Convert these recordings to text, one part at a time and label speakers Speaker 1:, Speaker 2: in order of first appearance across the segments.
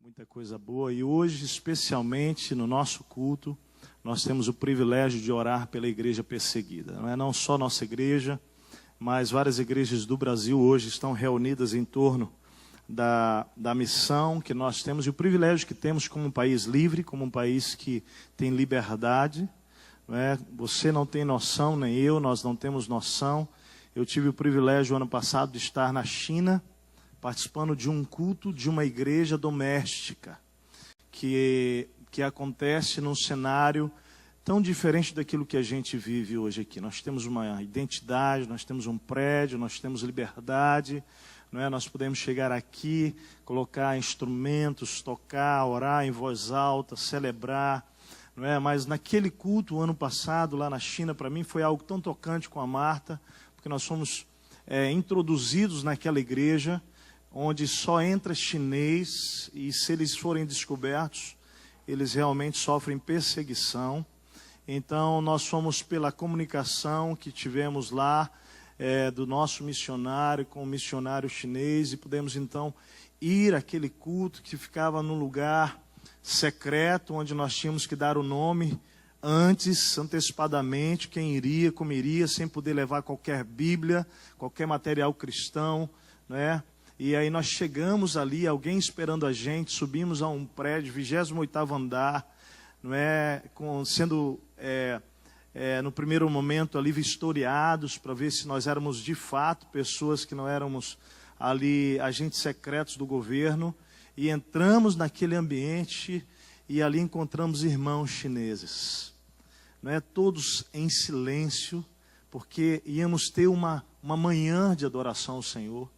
Speaker 1: Muita coisa boa. E hoje, especialmente no nosso culto, nós temos o privilégio de orar pela igreja perseguida. Não só nossa igreja, mas várias igrejas do Brasil hoje estão reunidas em torno da missão que nós temos e o privilégio que temos como um país livre, como um país que tem liberdade. Você não tem noção, nem eu, nós não temos noção. Eu tive o privilégio ano passado de estar na China, participando de um culto de uma igreja doméstica, que acontece num cenário tão diferente daquilo que a gente vive hoje aqui. Nós temos uma identidade, nós temos um prédio, nós temos liberdade, nós podemos chegar aqui, colocar instrumentos, tocar, orar em voz alta, celebrar, mas naquele culto, o ano passado, lá na China, para mim foi algo tão tocante com a Marta, porque nós fomos introduzidos naquela igreja, onde só entra chinês, e se eles forem descobertos, eles realmente sofrem perseguição. Então, nós fomos pela comunicação que tivemos lá, do nosso missionário com o missionário chinês, e pudemos então ir àquele culto que ficava num lugar secreto, onde nós tínhamos que dar o nome antes, antecipadamente, quem iria, como iria, sem poder levar qualquer Bíblia, qualquer material cristão, E aí nós chegamos ali, alguém esperando a gente, subimos a um prédio, 28º andar, sendo no primeiro momento ali vistoriados para ver se nós éramos de fato pessoas que não éramos ali agentes secretos do governo, e entramos naquele ambiente e ali encontramos irmãos chineses, todos em silêncio, porque íamos ter uma manhã de adoração ao Senhor,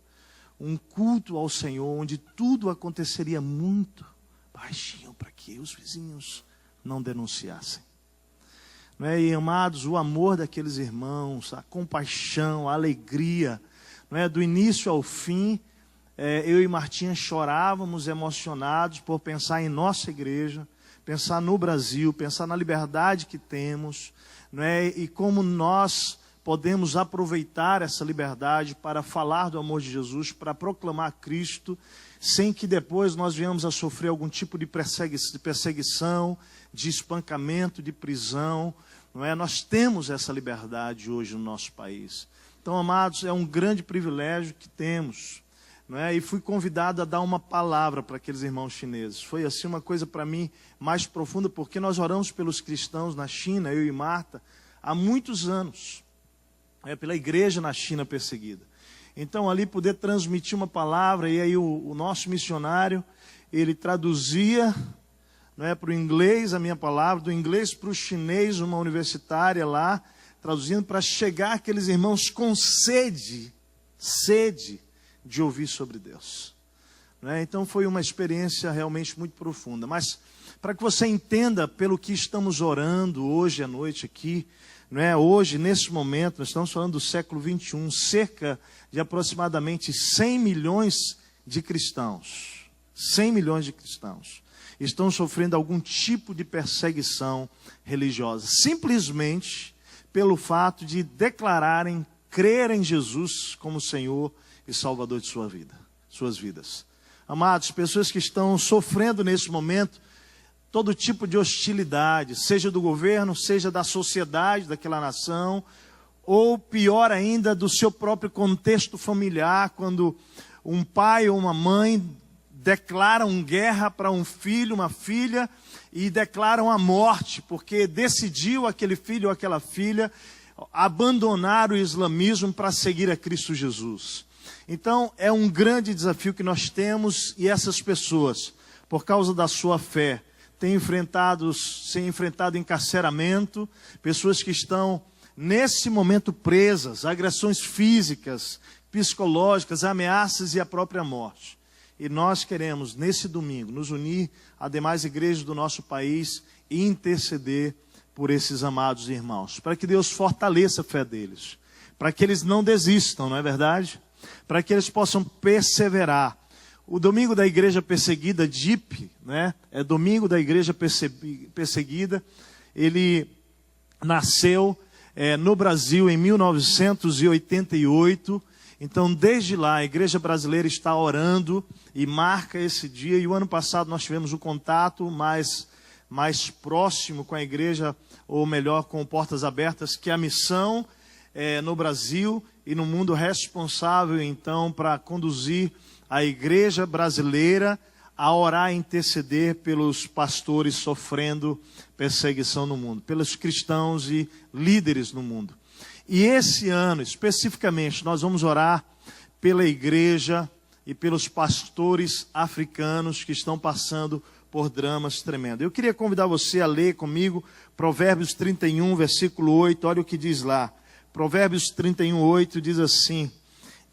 Speaker 1: um culto ao Senhor, onde tudo aconteceria muito baixinho, para que os vizinhos não denunciassem. E, amados, o amor daqueles irmãos, a compaixão, a alegria, do início ao fim, eu e Martinha chorávamos emocionados por pensar em nossa igreja, pensar no Brasil, pensar na liberdade que temos, e como nós podemos aproveitar essa liberdade para falar do amor de Jesus, para proclamar Cristo, sem que depois nós venhamos a sofrer algum tipo de perseguição, de espancamento, de prisão. Nós temos essa liberdade hoje no nosso país. Então, amados, é um grande privilégio que temos. E fui convidado a dar uma palavra para aqueles irmãos chineses. Foi assim uma coisa para mim mais profunda, porque nós oramos pelos cristãos na China, eu e Marta, há muitos anos. Pela igreja na China perseguida. Então ali poder transmitir uma palavra, e aí o nosso missionário, ele traduzia para o inglês a minha palavra, do inglês para o chinês, uma universitária lá, traduzindo para chegar aqueles irmãos com sede de ouvir sobre Deus. Então foi uma experiência realmente muito profunda. Mas para que você entenda pelo que estamos orando hoje à noite aqui, hoje, nesse momento, nós estamos falando do século 21, cerca de aproximadamente 100 milhões de cristãos, 100 milhões de cristãos, estão sofrendo algum tipo de perseguição religiosa, simplesmente pelo fato de declararem crer em Jesus como Senhor e Salvador de suas vidas. Amados, pessoas que estão sofrendo nesse momento todo tipo de hostilidade, seja do governo, seja da sociedade daquela nação, ou pior ainda, do seu próprio contexto familiar, quando um pai ou uma mãe declaram guerra para um filho, uma filha, e declaram a morte, porque decidiu aquele filho ou aquela filha abandonar o islamismo para seguir a Cristo Jesus. Então, é um grande desafio que nós temos, e essas pessoas, por causa da sua fé, têm enfrentado encarceramento, pessoas que estão nesse momento presas, agressões físicas, psicológicas, ameaças e a própria morte. E nós queremos, nesse domingo, nos unir a demais igrejas do nosso país e interceder por esses amados irmãos, para que Deus fortaleça a fé deles, para que eles não desistam, não é verdade? Para que eles possam perseverar. O domingo da igreja perseguida, DIP, é domingo da igreja perseguida, ele nasceu no Brasil em 1988, Então, desde lá, a igreja brasileira está orando e marca esse dia. E o ano passado nós tivemos um contato mais próximo com a igreja, ou melhor, com Portas Abertas, que é a missão no Brasil e no mundo responsável, então, para conduzir a igreja brasileira a orar e interceder pelos pastores sofrendo perseguição no mundo, pelos cristãos e líderes no mundo. E esse ano, especificamente, nós vamos orar pela igreja e pelos pastores africanos que estão passando por dramas tremendos. Eu queria convidar você a ler comigo Provérbios 31, versículo 8, olha o que diz lá. Provérbios 31, 8 diz assim: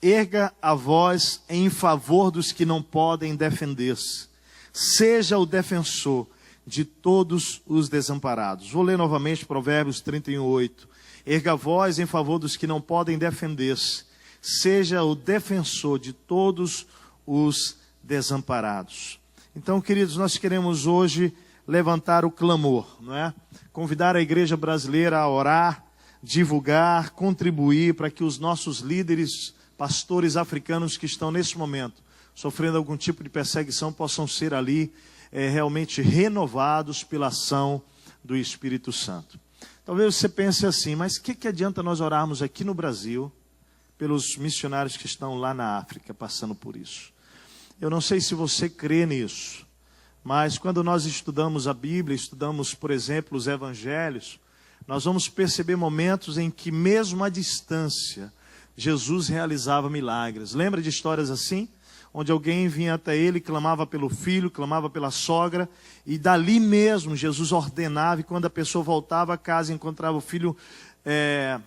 Speaker 1: erga a voz em favor dos que não podem defender-se. Seja o defensor de todos os desamparados. Vou ler novamente Provérbios 31, 8. Erga a voz em favor dos que não podem defender-se. Seja o defensor de todos os desamparados. Então, queridos, nós queremos hoje levantar o clamor, não é? Convidar a igreja brasileira a orar, divulgar, contribuir para que os nossos líderes, pastores africanos que estão nesse momento sofrendo algum tipo de perseguição possam ser ali realmente renovados pela ação do Espírito Santo. Talvez você pense assim, mas o que adianta nós orarmos aqui no Brasil pelos missionários que estão lá na África passando por isso? Eu não sei se você crê nisso, mas quando nós estudamos a Bíblia, estudamos, por exemplo, os Evangelhos, nós vamos perceber momentos em que, mesmo à distância, Jesus realizava milagres. Lembra de histórias assim? Onde alguém vinha até ele, clamava pelo filho, clamava pela sogra, e dali mesmo Jesus ordenava, e quando a pessoa voltava a casa, encontrava o filho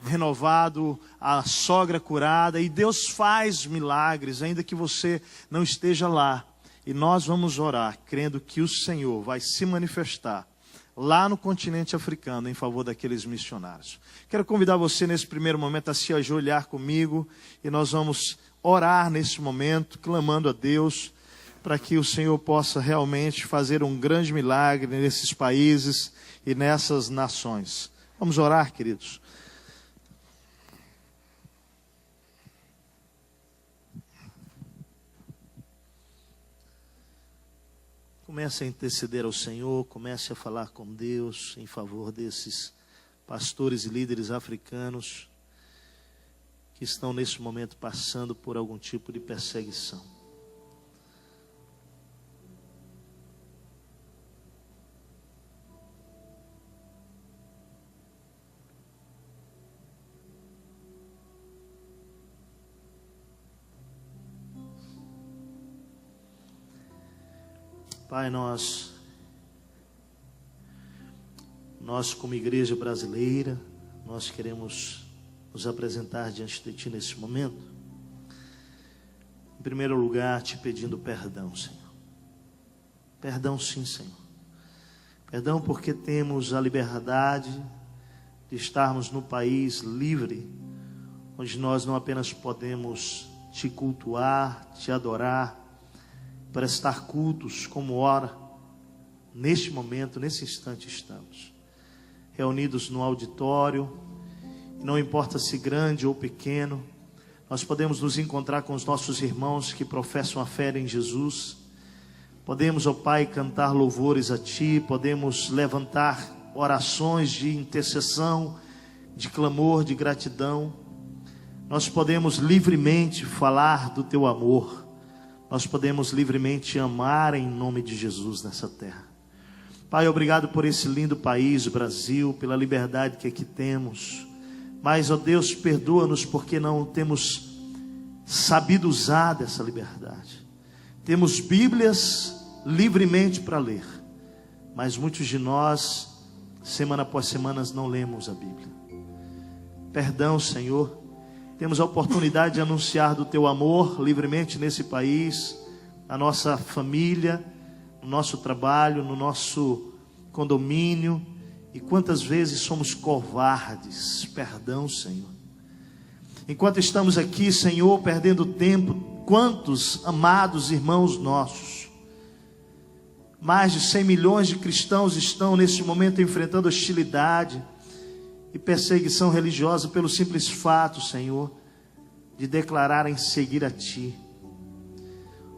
Speaker 1: renovado, a sogra curada, e Deus faz milagres, ainda que você não esteja lá. E nós vamos orar, crendo que o Senhor vai se manifestar lá no continente africano em favor daqueles missionários. Quero convidar você nesse primeiro momento a se ajoelhar comigo, e nós vamos orar nesse momento, clamando a Deus, para que o Senhor possa realmente fazer um grande milagre nesses países e nessas nações. Vamos orar, queridos. Comece a interceder ao Senhor, comece a falar com Deus em favor desses pastores e líderes africanos que estão nesse momento passando por algum tipo de perseguição. Pai, nós como igreja brasileira, nós queremos nos apresentar diante de Ti nesse momento. Em primeiro lugar, te pedindo perdão, Senhor. Perdão sim, Senhor. Perdão porque temos a liberdade de estarmos no país livre, onde nós não apenas podemos Te cultuar, Te adorar, prestar cultos como ora, neste momento, nesse instante estamos reunidos no auditório, e não importa se grande ou pequeno, nós podemos nos encontrar com os nossos irmãos que professam a fé em Jesus, podemos, ó Pai, cantar louvores a Ti, podemos levantar orações de intercessão, de clamor, de gratidão, nós podemos livremente falar do Teu amor, nós podemos livremente amar em nome de Jesus nessa terra. Pai, obrigado por esse lindo país, o Brasil, pela liberdade que aqui temos. Mas, ó Deus, perdoa-nos porque não temos sabido usar dessa liberdade. Temos Bíblias livremente para ler, mas muitos de nós, semana após semana, não lemos a Bíblia. Perdão, Senhor. Temos a oportunidade de anunciar do Teu amor livremente nesse país, na nossa família, no nosso trabalho, no nosso condomínio. E quantas vezes somos covardes. Perdão, Senhor. Enquanto estamos aqui, Senhor, perdendo tempo, quantos amados irmãos nossos, mais de 100 milhões de cristãos estão nesse momento enfrentando hostilidade e perseguição religiosa pelo simples fato, Senhor, de declararem seguir a Ti.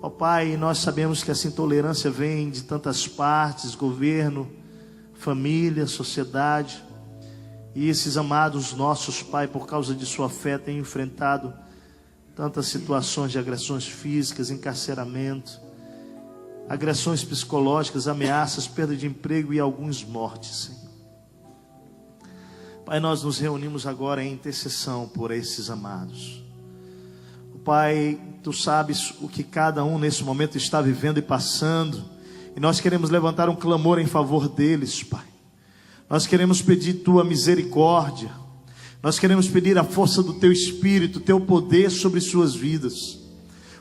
Speaker 1: Ó Pai, nós sabemos que essa intolerância vem de tantas partes, governo, família, sociedade. E esses amados nossos, Pai, por causa de sua fé, têm enfrentado tantas situações de agressões físicas, encarceramento, agressões psicológicas, ameaças, perda de emprego e alguns mortes, Senhor. Pai, nós nos reunimos agora em intercessão por esses amados. Pai, Tu sabes o que cada um nesse momento está vivendo e passando, e nós queremos levantar um clamor em favor deles, Pai. Nós queremos pedir Tua misericórdia, nós queremos pedir a força do Teu Espírito, Teu poder sobre suas vidas,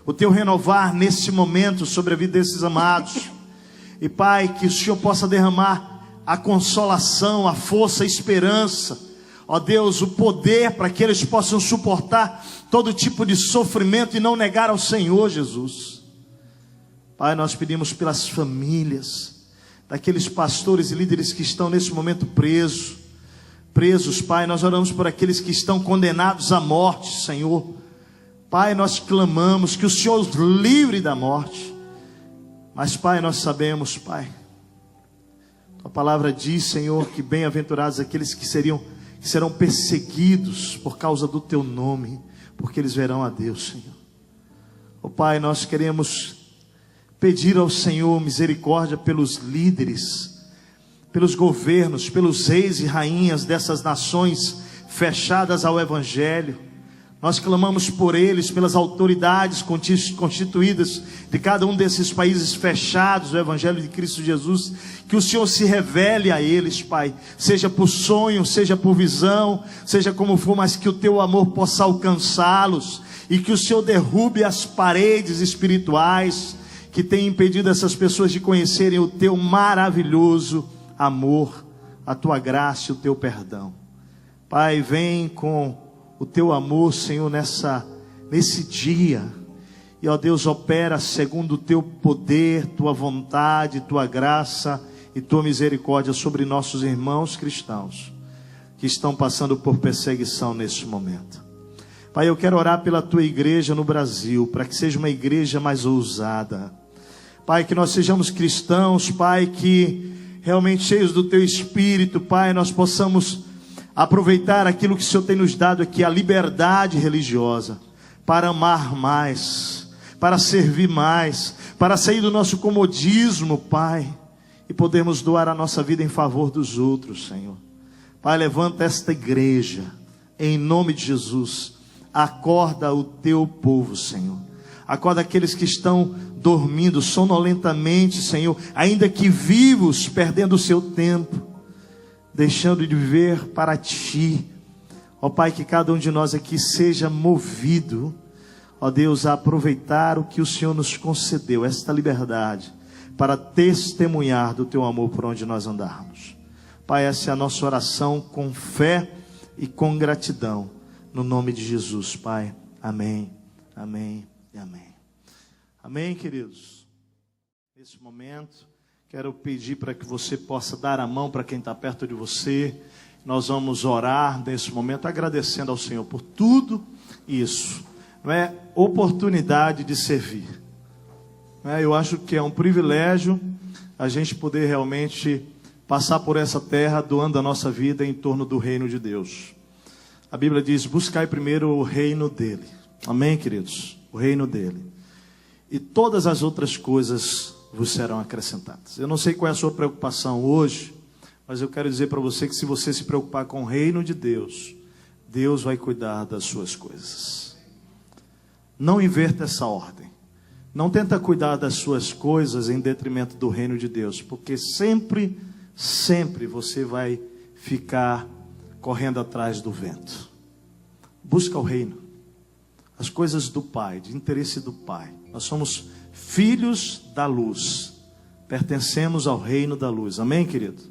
Speaker 1: o Teu renovar nesse momento sobre a vida desses amados. E Pai, que o Senhor possa derramar a consolação, a força, a esperança, ó Deus, o poder para que eles possam suportar todo tipo de sofrimento e não negar ao Senhor Jesus. Pai, nós pedimos pelas famílias daqueles pastores e líderes que estão nesse momento presos, Pai. Nós oramos por aqueles que estão condenados à morte, Senhor. Pai, nós clamamos que o Senhor os livre da morte. Mas Pai, nós sabemos, Pai, Tua palavra diz, Senhor, que bem-aventurados aqueles que serão perseguidos por causa do Teu nome, porque eles verão a Deus, Senhor. Ó Pai, nós queremos pedir ao Senhor misericórdia pelos líderes, pelos governos, pelos reis e rainhas dessas nações fechadas ao Evangelho. Nós clamamos por eles, pelas autoridades constituídas de cada um desses países fechados ao Evangelho de Cristo Jesus, que o Senhor se revele a eles, Pai, seja por sonho, seja por visão, seja como for, mas que o Teu amor possa alcançá-los, e que o Senhor derrube as paredes espirituais que têm impedido essas pessoas de conhecerem o Teu maravilhoso amor, a Tua graça e o Teu perdão. Pai, vem com o Teu amor, Senhor, nesse dia, e ó Deus, opera segundo o Teu poder, Tua vontade, Tua graça e Tua misericórdia sobre nossos irmãos cristãos que estão passando por perseguição neste momento. Pai, eu quero orar pela Tua igreja no Brasil, para que seja uma igreja mais ousada. Pai, que nós sejamos cristãos, Pai, que realmente cheios do Teu Espírito, Pai, nós possamos aproveitar aquilo que o Senhor tem nos dado aqui, a liberdade religiosa, para amar mais, para servir mais, para sair do nosso comodismo, Pai, e podermos doar a nossa vida em favor dos outros, Senhor. Pai, levanta esta igreja, em nome de Jesus. Acorda o Teu povo, Senhor. Acorda aqueles que estão dormindo sonolentamente, Senhor, ainda que vivos, perdendo o seu tempo, deixando de viver para Ti. Ó Pai, que cada um de nós aqui seja movido, ó Deus, a aproveitar o que o Senhor nos concedeu, esta liberdade, para testemunhar do Teu amor por onde nós andarmos. Pai, essa é a nossa oração com fé e com gratidão, no nome de Jesus, Pai. Amém, amém e amém. Amém, queridos. Nesse momento, quero pedir para que você possa dar a mão para quem está perto de você. Nós vamos orar nesse momento, agradecendo ao Senhor por tudo isso. Não é oportunidade de servir. Eu acho que é um privilégio a gente poder realmente passar por essa terra doando a nossa vida em torno do reino de Deus. A Bíblia diz: buscai primeiro o reino dele. Amém, queridos? O reino dele. E todas as outras coisas vos serão acrescentadas. Eu não sei qual é a sua preocupação hoje, mas eu quero dizer para você que se você se preocupar com o reino de Deus, Deus vai cuidar das suas coisas. Não inverta essa ordem. Não tenta cuidar das suas coisas em detrimento do reino de Deus, porque sempre você vai ficar correndo atrás do vento. Busca o reino, as coisas do Pai, de interesse do Pai. Nós somos filhos da luz, pertencemos ao reino da luz. Amém, querido?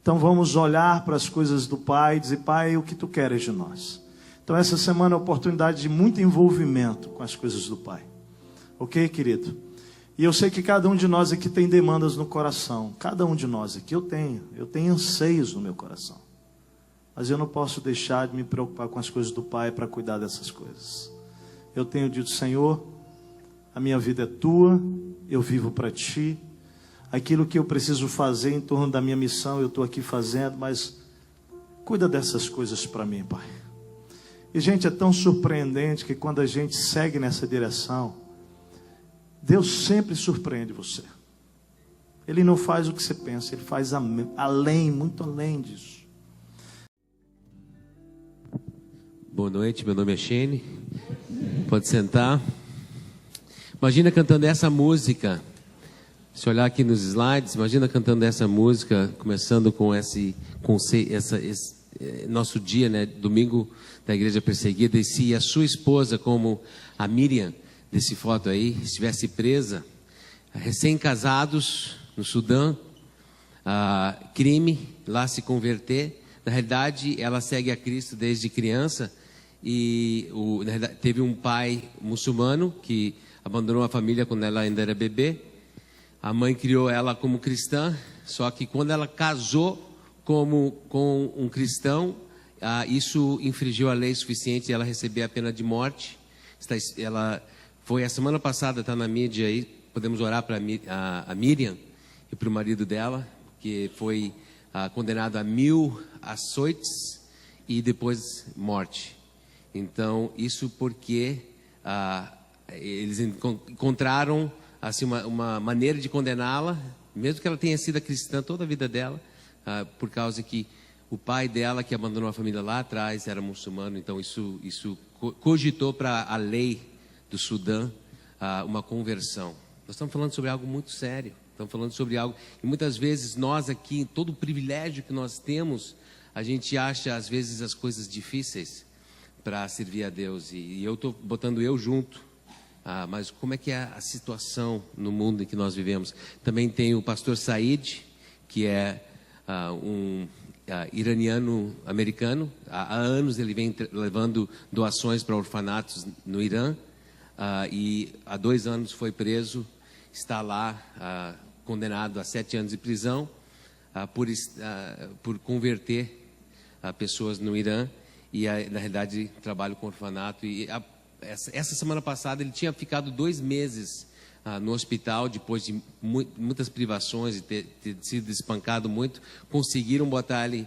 Speaker 1: Então vamos olhar para as coisas do Pai e dizer: Pai, o que Tu queres de nós? Então essa semana é uma oportunidade de muito envolvimento com as coisas do Pai. Ok, querido? E eu sei que cada um de nós aqui tem demandas no coração. Cada um de nós aqui eu tenho anseios no meu coração. Mas eu não posso deixar de me preocupar com as coisas do Pai para cuidar dessas coisas. eu tenho dito: Senhor, a minha vida é tua, eu vivo para ti. Aquilo que eu preciso fazer em torno da minha missão, eu estou aqui fazendo, mas cuida dessas coisas para mim, Pai. E, gente, é tão surpreendente que quando a gente segue nessa direção, Deus sempre surpreende você. Ele não faz o que você pensa, Ele faz além, muito além disso.
Speaker 2: Boa noite, meu nome é Shane. Pode sentar. Imagina cantando essa música. Se olhar aqui nos slides, imagina cantando essa música, começando com esse nosso dia, né, domingo da igreja perseguida. E se a sua esposa, como a Miriam desse foto aí, estivesse presa, recém-casados no Sudão, crime, lá se converter. Na realidade, ela segue a Cristo desde criança e na realidade, teve um pai muçulmano que abandonou a família quando ela ainda era bebê. A mãe criou ela como cristã, só que quando ela casou com um cristão, isso infringiu a lei suficiente e ela recebeu a pena de morte. Ela foi a semana passada, está na mídia aí, podemos orar para a Miriam e para o marido dela, que foi condenado a 1000 açoites e depois morte. Então, isso porque eles encontraram assim, uma maneira de condená-la, mesmo que ela tenha sido cristã toda a vida dela, por causa que o pai dela, que abandonou a família lá atrás, era muçulmano. Então isso cogitou para a lei do Sudão uma conversão. Nós estamos falando sobre algo muito sério, estamos falando sobre algo, e muitas vezes nós aqui, em todo o privilégio que nós temos, a gente acha às vezes as coisas difíceis para servir a Deus, e eu estou botando eu junto. Mas como é que é a situação no mundo em que nós vivemos? Também tem o pastor Said, que é um iraniano americano. Há anos ele vem levando doações para orfanatos no Irã, e há 2 anos foi preso, está lá condenado a 7 anos de prisão por converter pessoas no Irã, e na realidade trabalha com orfanato. E essa semana passada ele tinha ficado 2 meses no hospital, depois de muitas privações e ter sido espancado muito. Conseguiram botar ele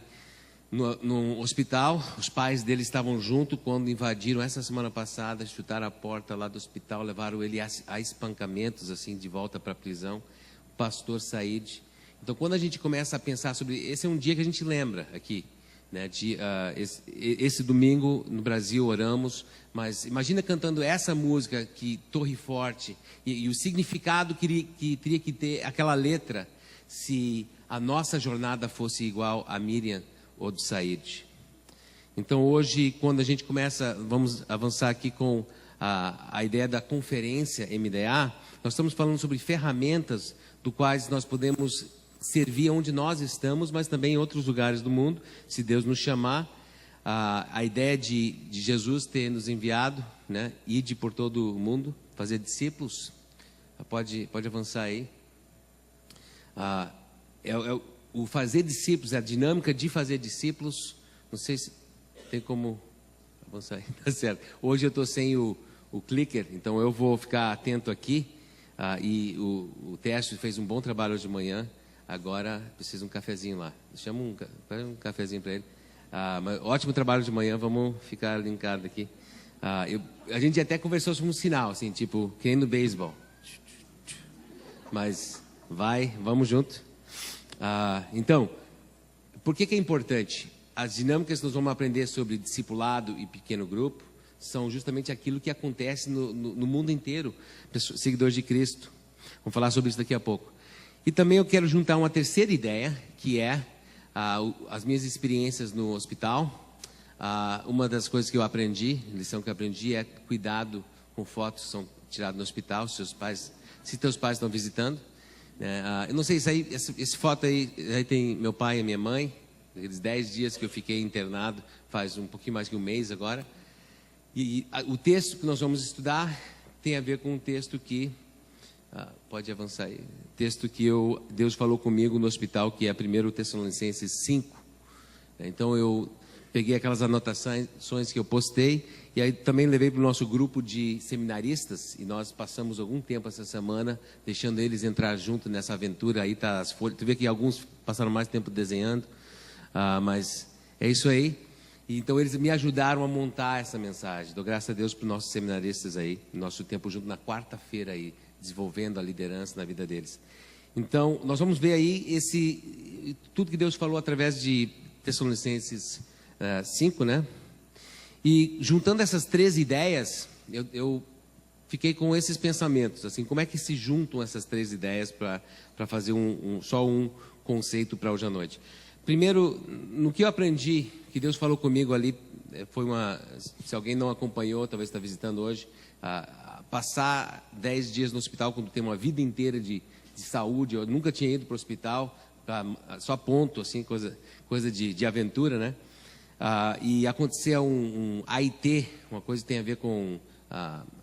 Speaker 2: no hospital. Os pais dele estavam junto quando invadiram essa semana passada, chutaram a porta lá do hospital, levaram ele a espancamentos, assim, de volta para a prisão. O pastor Said. Então, quando a gente começa a pensar sobre... Esse é um dia que a gente lembra aqui, né, esse domingo no Brasil oramos, mas imagina cantando essa música, que Torre Forte, e o significado que teria que ter aquela letra se a nossa jornada fosse igual a Miriam ou do Said. Então hoje, quando a gente começa, vamos avançar aqui com a ideia da conferência MDA, nós estamos falando sobre ferramentas do quais nós podemos servir onde nós estamos, mas também em outros lugares do mundo, se Deus nos chamar. A ideia de Jesus ter nos enviado, né, ide por todo o mundo, fazer discípulos. Pode avançar aí. O fazer discípulos, a dinâmica de fazer discípulos. Não sei se tem como avançar aí. Tá certo. Hoje eu estou sem o clicker, então eu vou ficar atento aqui. E o Tércio fez um bom trabalho hoje de manhã. Agora precisa um cafezinho lá. Chama um cafezinho para ele. Mas ótimo trabalho de manhã, vamos ficar linkado aqui. A gente até conversou sobre um sinal, assim, tipo, que nem no beisebol. Mas vamos junto. Então, por que é importante? As dinâmicas que nós vamos aprender sobre discipulado e pequeno grupo são justamente aquilo que acontece no mundo inteiro, seguidores de Cristo. Vamos falar sobre isso daqui a pouco. E também eu quero juntar uma terceira ideia, que é as minhas experiências no hospital. Uma das coisas que eu aprendi, lição que eu aprendi, é cuidado com fotos que são tiradas no hospital, se teus pais estão visitando. Eu não sei, esse foto aí tem meu pai e minha mãe, aqueles 10 dias que eu fiquei internado, faz um pouquinho mais que um mês agora. E o texto que nós vamos estudar tem a ver com um texto que... pode avançar aí. Texto que Deus falou comigo no hospital, que é 1 Tessalonicenses 5. Então eu peguei aquelas anotações que eu postei E aí também levei para o nosso grupo de seminaristas, e nós passamos algum tempo essa semana, deixando eles entrar junto nessa aventura. Aí tá as folhas, tu vê que alguns passaram mais tempo desenhando, mas é isso aí. E então eles me ajudaram a montar essa mensagem. Dou graças a Deus para os nossos seminaristas aí, nosso tempo junto na quarta-feira aí, desenvolvendo a liderança na vida deles. Então, nós vamos ver aí tudo que Deus falou através de Tessalonicenses 5, né? E juntando essas 3 ideias, eu fiquei com esses pensamentos, assim, como é que se juntam essas 3 ideias para fazer só um conceito para hoje à noite? Primeiro, no que eu aprendi, que Deus falou comigo ali, se alguém não acompanhou, talvez está visitando hoje, passar 10 dias no hospital quando tem uma vida inteira de saúde. Eu nunca tinha ido para o hospital, só ponto, assim, coisa de aventura, né? E acontecer um AIT, uma coisa que tem a ver com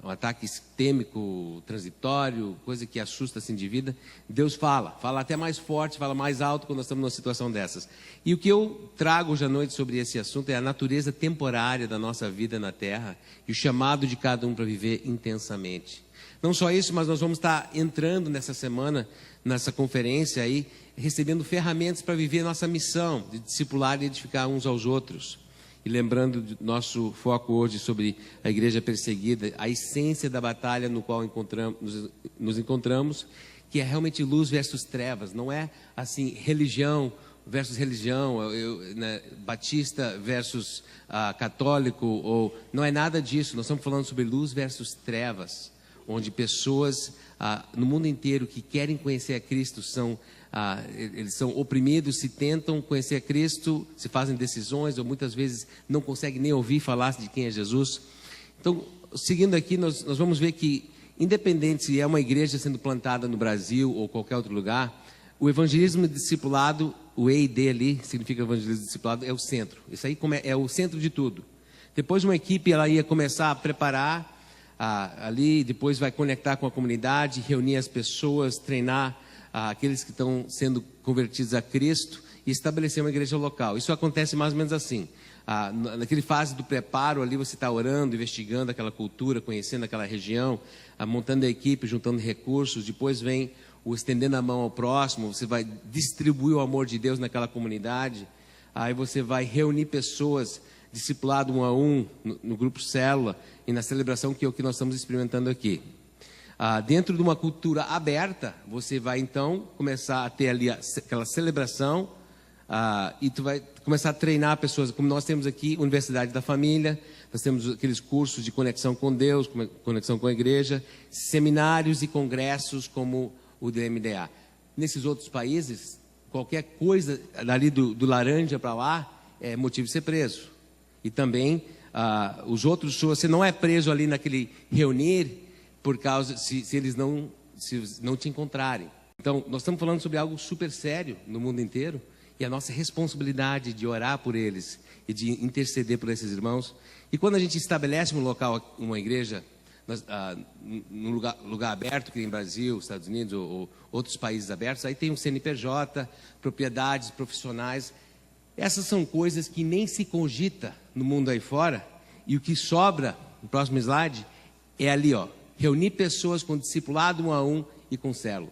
Speaker 2: um ataque sistêmico transitório, coisa que assusta assim de vida. Deus fala até mais forte, fala mais alto quando nós estamos numa situação dessas. E o que eu trago hoje à noite sobre esse assunto é a natureza temporária da nossa vida na Terra e o chamado de cada um para viver intensamente. Não só isso, mas nós vamos estar entrando nessa semana, nessa conferência aí, recebendo ferramentas para viver nossa missão de discipular e edificar uns aos outros. E lembrando do nosso foco hoje sobre a igreja perseguida, a essência da batalha no qual nos encontramos, que é realmente luz versus trevas. Não é assim, religião versus religião, né, batista versus católico, não é nada disso. Nós estamos falando sobre luz versus trevas, onde pessoas no mundo inteiro que querem conhecer a Cristo eles são oprimidos, se tentam conhecer a Cristo, se fazem decisões, ou muitas vezes não conseguem nem ouvir falar de quem é Jesus. Então, seguindo aqui, nós vamos ver que, independente se é uma igreja sendo plantada no Brasil ou qualquer outro lugar, o evangelismo discipulado, o EID ali, significa evangelismo discipulado, é o centro. Isso aí é o centro de tudo. Depois uma equipe ela ia começar a preparar ali, depois vai conectar com a comunidade, reunir as pessoas, treinar aqueles que estão sendo convertidos a Cristo e estabelecer uma igreja local. Isso acontece mais ou menos assim. Naquele fase do preparo ali, você está orando, investigando aquela cultura, conhecendo aquela região, montando a equipe, juntando recursos. Depois vem o estendendo a mão ao próximo, você vai distribuir o amor de Deus naquela comunidade. Aí você vai reunir pessoas, discipulado 1 a 1, no grupo célula e na celebração, que é o que nós estamos experimentando aqui. Dentro de uma cultura aberta, você vai então começar a ter ali aquela celebração e tu vai começar a treinar pessoas, como nós temos aqui, Universidade da Família, nós temos aqueles cursos de conexão com Deus, conexão com a igreja, seminários e congressos como o DMDA. Nesses outros países, qualquer coisa dali do laranja para lá é motivo de ser preso. E também os outros, você não é preso ali naquele reunir, por causa, se eles não te encontrarem. Então, nós estamos falando sobre algo super sério no mundo inteiro, e a nossa responsabilidade de orar por eles e de interceder por esses irmãos. E quando a gente estabelece um local, uma igreja, num lugar aberto, que tem Brasil, Estados Unidos ou outros países abertos, aí tem um CNPJ, propriedades profissionais. Essas são coisas que nem se cogita no mundo aí fora, e o que sobra, no próximo slide, é ali, ó, reunir pessoas com discipulado 1 a 1 e com célula.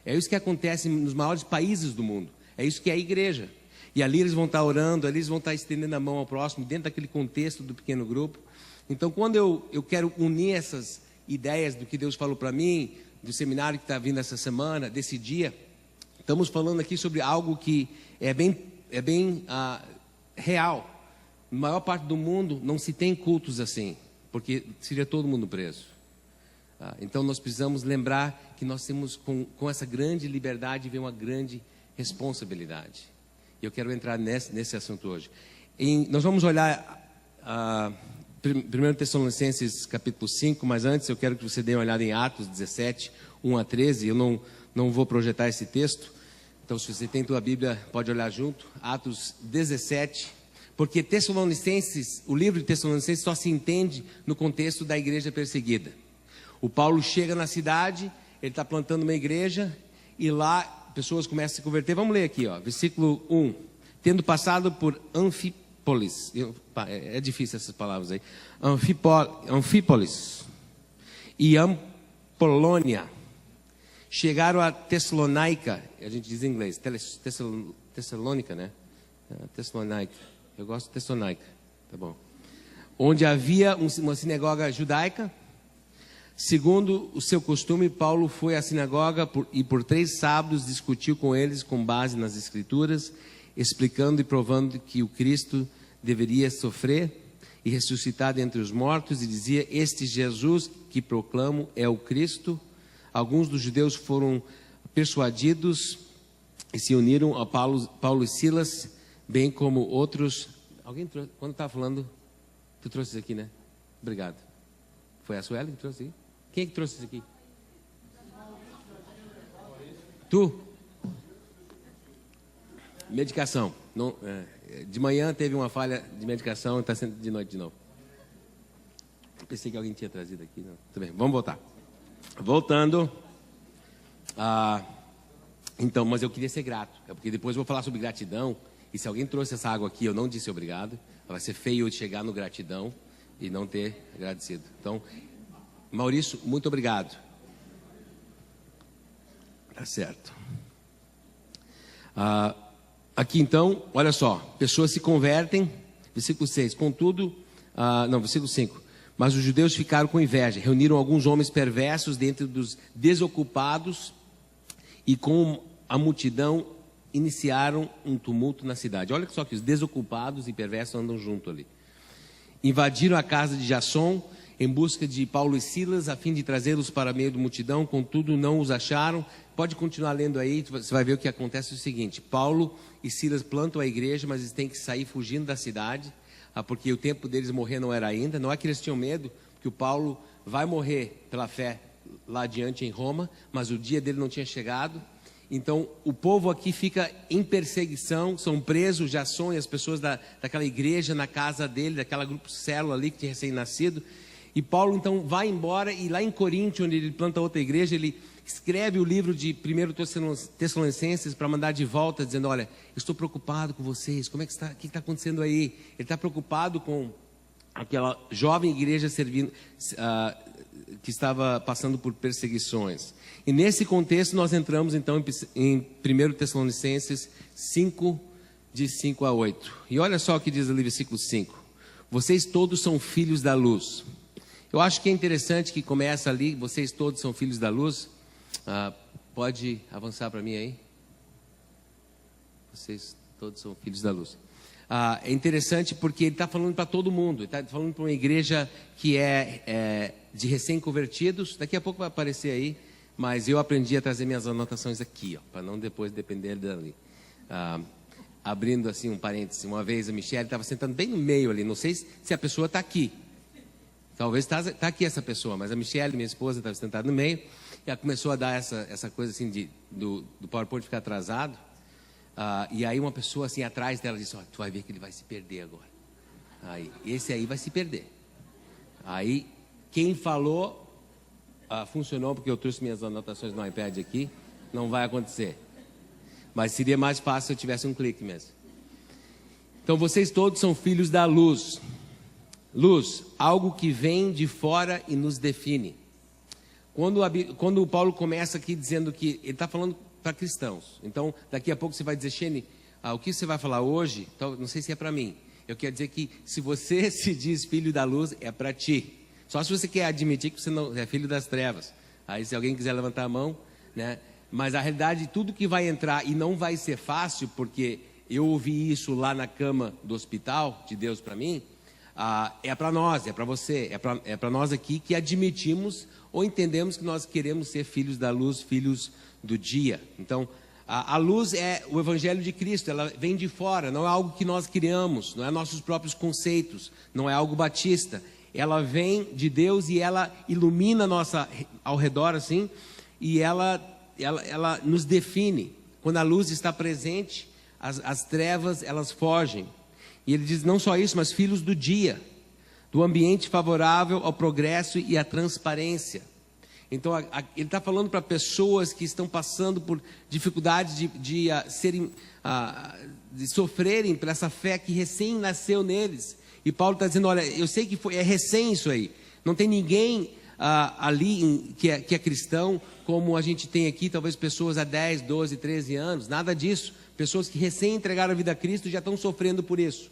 Speaker 2: É isso que acontece nos maiores países do mundo. É isso que é a igreja. E ali eles vão estar orando, ali eles vão estar estendendo a mão ao próximo, dentro daquele contexto do pequeno grupo. Então, quando eu quero unir essas ideias do que Deus falou para mim, do seminário que está vindo essa semana, desse dia, estamos falando aqui sobre algo que é bem real. Na maior parte do mundo não se tem cultos assim, porque seria todo mundo preso. Então nós precisamos lembrar que nós temos com essa grande liberdade vem uma grande responsabilidade. E eu quero entrar nesse assunto hoje. Nós vamos olhar 1 Tessalonicenses capítulo 5, mas antes eu quero que você dê uma olhada em Atos 17, 1 a 13. Eu não vou projetar esse texto, então se você tem tua Bíblia pode olhar junto. Atos 17, porque Tessalonicenses, o livro de Tessalonicenses só se entende no contexto da igreja perseguida. O Paulo chega na cidade, ele está plantando uma igreja, e lá pessoas começam a se converter. Vamos ler aqui, ó, versículo 1. Tendo passado por Anfípolis, é difícil essas palavras aí, Anfípolis e Ampolônia, chegaram a Tessalônica, a gente diz em inglês, Tessalônica, né? Tessalônica, eu gosto de Tessalônica, tá bom. Onde havia uma sinagoga judaica. Segundo o seu costume, Paulo foi à sinagoga e por 3 sábados discutiu com eles com base nas Escrituras, explicando e provando que o Cristo deveria sofrer e ressuscitar dentre os mortos, e dizia: este Jesus que proclamo é o Cristo. Alguns dos judeus foram persuadidos e se uniram a Paulo e Silas, bem como outros. Alguém trouxe, quando estava falando, tu trouxe isso aqui, né? Obrigado. Foi a Sueli que trouxe aqui? Quem é que trouxe isso aqui? Tu? Medicação. Não, de manhã teve uma falha de medicação e está sendo de noite de novo. Pensei que alguém tinha trazido aqui. Não. Tudo bem, vamos voltar. Voltando. Então, mas eu queria ser grato. Porque depois eu vou falar sobre gratidão. E se alguém trouxe essa água aqui, eu não disse obrigado. Vai ser feio de chegar no gratidão e não ter agradecido. Então, Maurício, muito obrigado. Tá certo. Aqui então, olha só, pessoas se convertem, versículo 6, contudo, versículo 5, mas os judeus ficaram com inveja, reuniram alguns homens perversos dentre dos desocupados e com a multidão iniciaram um tumulto na cidade. Olha só que os desocupados e perversos andam junto ali. Invadiram a casa de Jasson em busca de Paulo e Silas, a fim de trazê-los para meio da multidão, contudo não os acharam. Pode continuar lendo aí, você vai ver o que acontece. É o seguinte: Paulo e Silas plantam a igreja, mas eles têm que sair fugindo da cidade, porque o tempo deles morrer não era ainda. Não é que eles tinham medo, que o Paulo vai morrer pela fé lá adiante em Roma, mas o dia dele não tinha chegado. Então o povo aqui fica em perseguição, são presos, Jasson e as pessoas daquela igreja na casa dele, daquela grupo célula ali que tinha recém-nascido. E Paulo então vai embora, e lá em Corinto, onde ele planta outra igreja, ele escreve o livro de 1 Tessalonicenses para mandar de volta, dizendo: olha, estou preocupado com vocês, como é que está, o que está acontecendo aí? Ele está preocupado com aquela jovem igreja servindo, que estava passando por perseguições. E nesse contexto nós entramos então em 1 Tessalonicenses 5, de 5 a 8. E olha só o que diz ali, versículo 5. Vocês todos são filhos da luz. Eu acho que é interessante que começa ali: vocês todos são filhos da luz. Pode avançar para mim aí? Vocês todos são filhos da luz. É interessante porque ele está falando para todo mundo. Ele está falando para uma igreja que é de recém-convertidos. Daqui a pouco vai aparecer aí. Mas eu aprendi a trazer minhas anotações aqui, para não depois depender dali. Abrindo assim um parêntese. Uma vez a Michelle estava sentando bem no meio ali. Não sei se a pessoa está aqui. Talvez está aqui essa pessoa, mas a Michelle, minha esposa, estava sentada no meio, e ela começou a dar essa coisa assim do PowerPoint ficar atrasado, e aí uma pessoa assim atrás dela disse: tu vai ver que ele vai se perder agora. Aí, esse aí vai se perder. Aí, quem falou, funcionou, porque eu trouxe minhas anotações no iPad aqui, não vai acontecer. Mas seria mais fácil se eu tivesse um clique mesmo. Então, vocês todos são filhos da luz. Luz, algo que vem de fora e nos define. Quando o Paulo começa aqui dizendo que ele está falando para cristãos, então daqui a pouco você vai dizer: Shane, o que você vai falar hoje, então, não sei se é para mim. Eu quero dizer que se você se diz filho da luz, é para ti. Só se você quer admitir que você não é filho das trevas. Aí se alguém quiser levantar a mão, né? Mas a realidade, tudo que vai entrar, e não vai ser fácil, porque eu ouvi isso lá na cama do hospital, de Deus para mim. É para nós, é para você, é para nós aqui que admitimos ou entendemos que nós queremos ser filhos da luz, filhos do dia. Então, a luz é o Evangelho de Cristo, ela vem de fora, não é algo que nós criamos, não é nossos próprios conceitos, não é algo batista. Ela vem de Deus e ela ilumina ao redor assim, e ela nos define. Quando a luz está presente, as trevas elas fogem. E ele diz não só isso, mas filhos do dia, do ambiente favorável ao progresso e à transparência. Então, ele está falando para pessoas que estão passando por dificuldades de sofrerem por essa fé que recém nasceu neles. E Paulo está dizendo, olha, eu sei que é recém isso aí. Não tem ninguém ali que é cristão, como a gente tem aqui, talvez pessoas há 10, 12, 13 anos. Nada disso. Pessoas que recém entregaram a vida a Cristo já estão sofrendo por isso.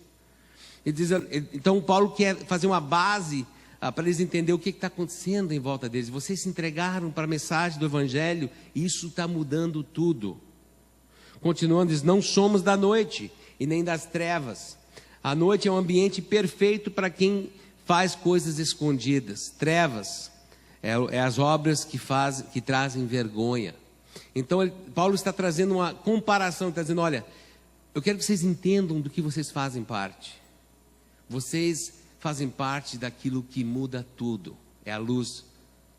Speaker 2: Então, Paulo quer fazer uma base para eles entenderem o que está acontecendo em volta deles. Vocês se entregaram para a mensagem do Evangelho e isso está mudando tudo. Continuando, diz, não somos da noite e nem das trevas. A noite é um ambiente perfeito para quem faz coisas escondidas. Trevas é as obras que trazem vergonha. Então, Paulo está trazendo uma comparação, está dizendo, olha, eu quero que vocês entendam do que vocês fazem parte. Vocês fazem parte daquilo que muda tudo. É a luz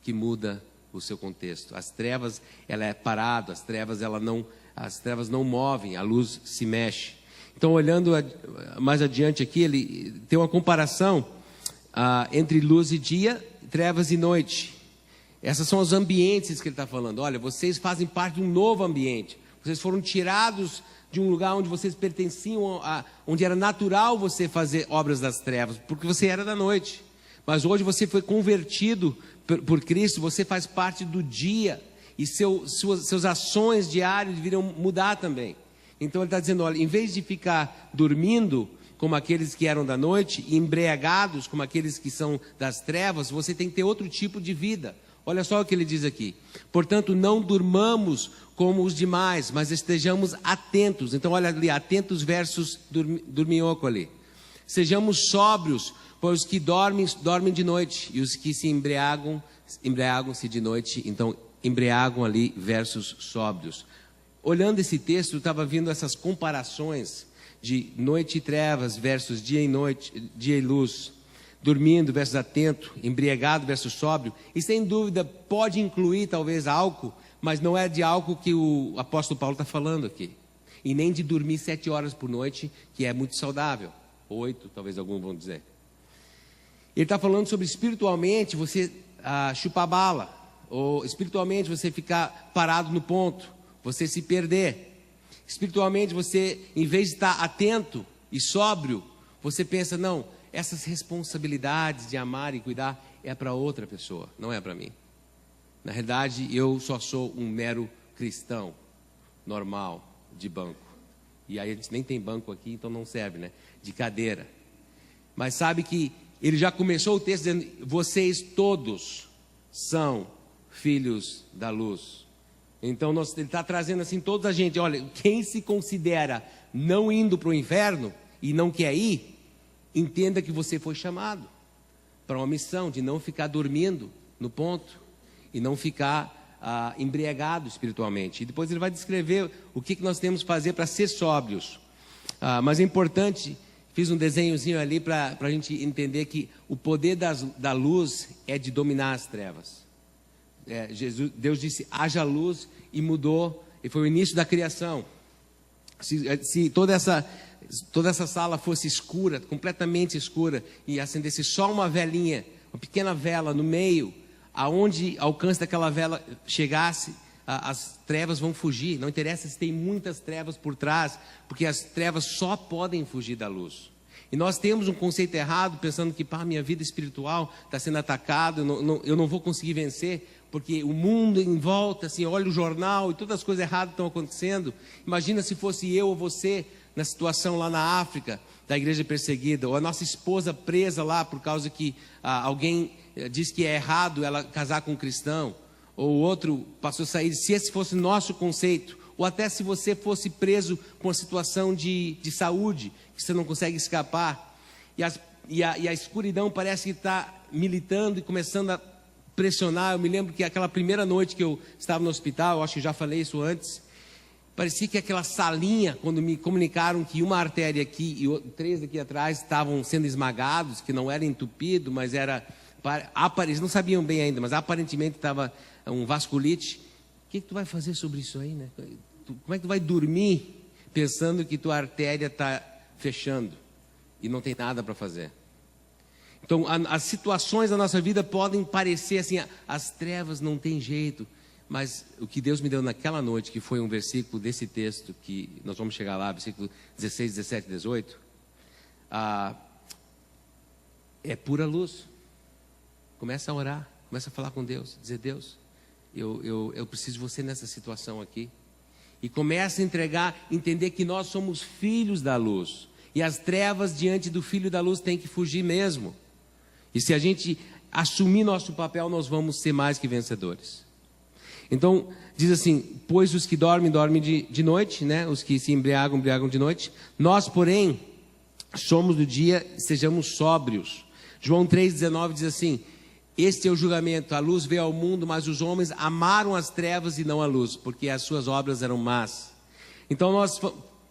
Speaker 2: que muda o seu contexto. As trevas, ela é parada, as trevas não movem, a luz se mexe. Então, olhando mais adiante aqui, ele tem uma comparação entre luz e dia, trevas e noite. Esses são os ambientes que ele está falando. Olha, vocês fazem parte de um novo ambiente. Vocês foram tirados de um lugar onde vocês pertenciam, onde era natural você fazer obras das trevas, porque você era da noite. Mas hoje você foi convertido por Cristo, você faz parte do dia, e suas ações diárias deveriam mudar também. Então ele está dizendo, olha, em vez de ficar dormindo, como aqueles que eram da noite, e embriagados, como aqueles que são das trevas, você tem que ter outro tipo de vida. Olha só o que ele diz aqui. Portanto, não durmamos como os demais, mas estejamos atentos. Então, olha ali, atentos versus dorminhoco ali. Sejamos sóbrios, pois os que dormem de noite, e os que se embriagam-se de noite. Então, embriagam ali versus sóbrios. Olhando esse texto, eu estava vendo essas comparações de noite e trevas versus dia e noite, dia e luz. Dormindo versus atento, embriagado versus sóbrio. E sem dúvida pode incluir talvez álcool, mas não é de álcool que o apóstolo Paulo está falando aqui. E nem de dormir 7 horas por noite, que é muito saudável. 8, talvez alguns vão dizer. Ele está falando sobre espiritualmente você chupar bala, ou espiritualmente você ficar parado no ponto, você se perder. Espiritualmente você, em vez de estar atento e sóbrio, você pensa, não, essas responsabilidades de amar e cuidar é para outra pessoa, não é para mim. Na realidade, eu só sou um mero cristão, normal, de banco. E aí a gente nem tem banco aqui, então não serve, né? De cadeira. Mas sabe que ele já começou o texto dizendo, vocês todos são filhos da luz. Então ele está trazendo assim toda a gente, olha, quem se considera não indo para o inferno e não quer ir, entenda que você foi chamado para uma missão de não ficar dormindo no ponto e não ficar embriagado espiritualmente. E depois ele vai descrever o que nós temos que fazer para ser sóbrios. Mas é importante, fiz um desenhozinho ali para a gente entender que o poder da luz é de dominar as trevas. Deus disse, haja luz, e mudou, e foi o início da criação. Se toda essa sala fosse escura, completamente escura, e acendesse só uma velinha, uma pequena vela no meio, aonde o alcance daquela vela chegasse, as trevas vão fugir. Não interessa se tem muitas trevas por trás, porque as trevas só podem fugir da luz. E nós temos um conceito errado, pensando que minha vida espiritual está sendo atacada, eu não vou conseguir vencer, porque o mundo em volta, assim, olha o jornal e todas as coisas erradas estão acontecendo. Imagina se fosse eu ou você na situação lá na África, da igreja perseguida, ou a nossa esposa presa lá por causa que alguém diz que é errado ela casar com um cristão, ou outro passou a sair, se esse fosse nosso conceito, ou até se você fosse preso com uma situação de saúde, que você não consegue escapar, e a escuridão parece que está militando e começando a pressionar. Eu me lembro que aquela primeira noite que eu estava no hospital, eu acho que já falei isso antes, parecia que aquela salinha, quando me comunicaram que uma artéria aqui e 3 aqui atrás estavam sendo esmagados, que não era entupido, mas era, eles não sabiam bem ainda, mas aparentemente estava um vasculite. O que tu vai fazer sobre isso aí, né? Como é que tu vai dormir pensando que tua artéria está fechando e não tem nada para fazer? Então, as situações da nossa vida podem parecer assim, as trevas não tem jeito. Mas o que Deus me deu naquela noite, que foi um versículo desse texto, que nós vamos chegar lá, versículo 16, 17 e 18, é pura luz. Começa a orar, começa a falar com Deus, dizer: Deus, eu preciso de você nessa situação aqui. E começa a entender que nós somos filhos da luz. E as trevas diante do Filho da Luz têm que fugir mesmo. E se a gente assumir nosso papel, nós vamos ser mais que vencedores. Então, diz assim: pois os que dormem, dormem de noite, né? Os que se embriagam, embriagam de noite. Nós, porém, somos do dia, sejamos sóbrios. João 3,19 diz assim: este é o julgamento, a luz veio ao mundo, mas os homens amaram as trevas e não a luz, porque as suas obras eram más. Então,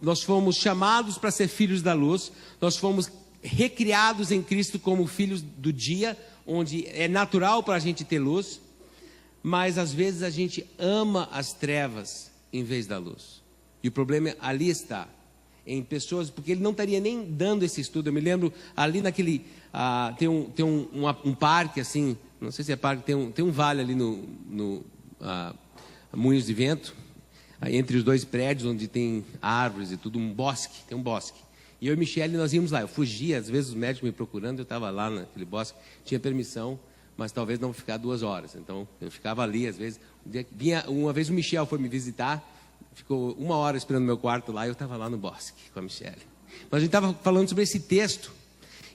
Speaker 2: nós fomos chamados para ser filhos da luz, nós fomos recriados em Cristo como filhos do dia, onde é natural para a gente ter luz, mas às vezes a gente ama as trevas em vez da luz. E o problema ali está, em pessoas, porque ele não estaria nem dando esse estudo. Eu me lembro ali naquele, tem um parque assim, não sei se é parque, tem um vale ali no Moinhos de Vento, entre os dois prédios onde tem árvores e tudo, tem um bosque. E eu e Michele, nós íamos lá, eu fugia, às vezes os médicos me procurando, eu estava lá naquele bosque, tinha permissão, mas talvez não ficar 2 horas, então eu ficava ali, às vezes, uma vez o Michel foi me visitar, ficou 1 hora esperando no meu quarto lá, e eu estava lá no bosque com a Michele. Mas a gente estava falando sobre esse texto,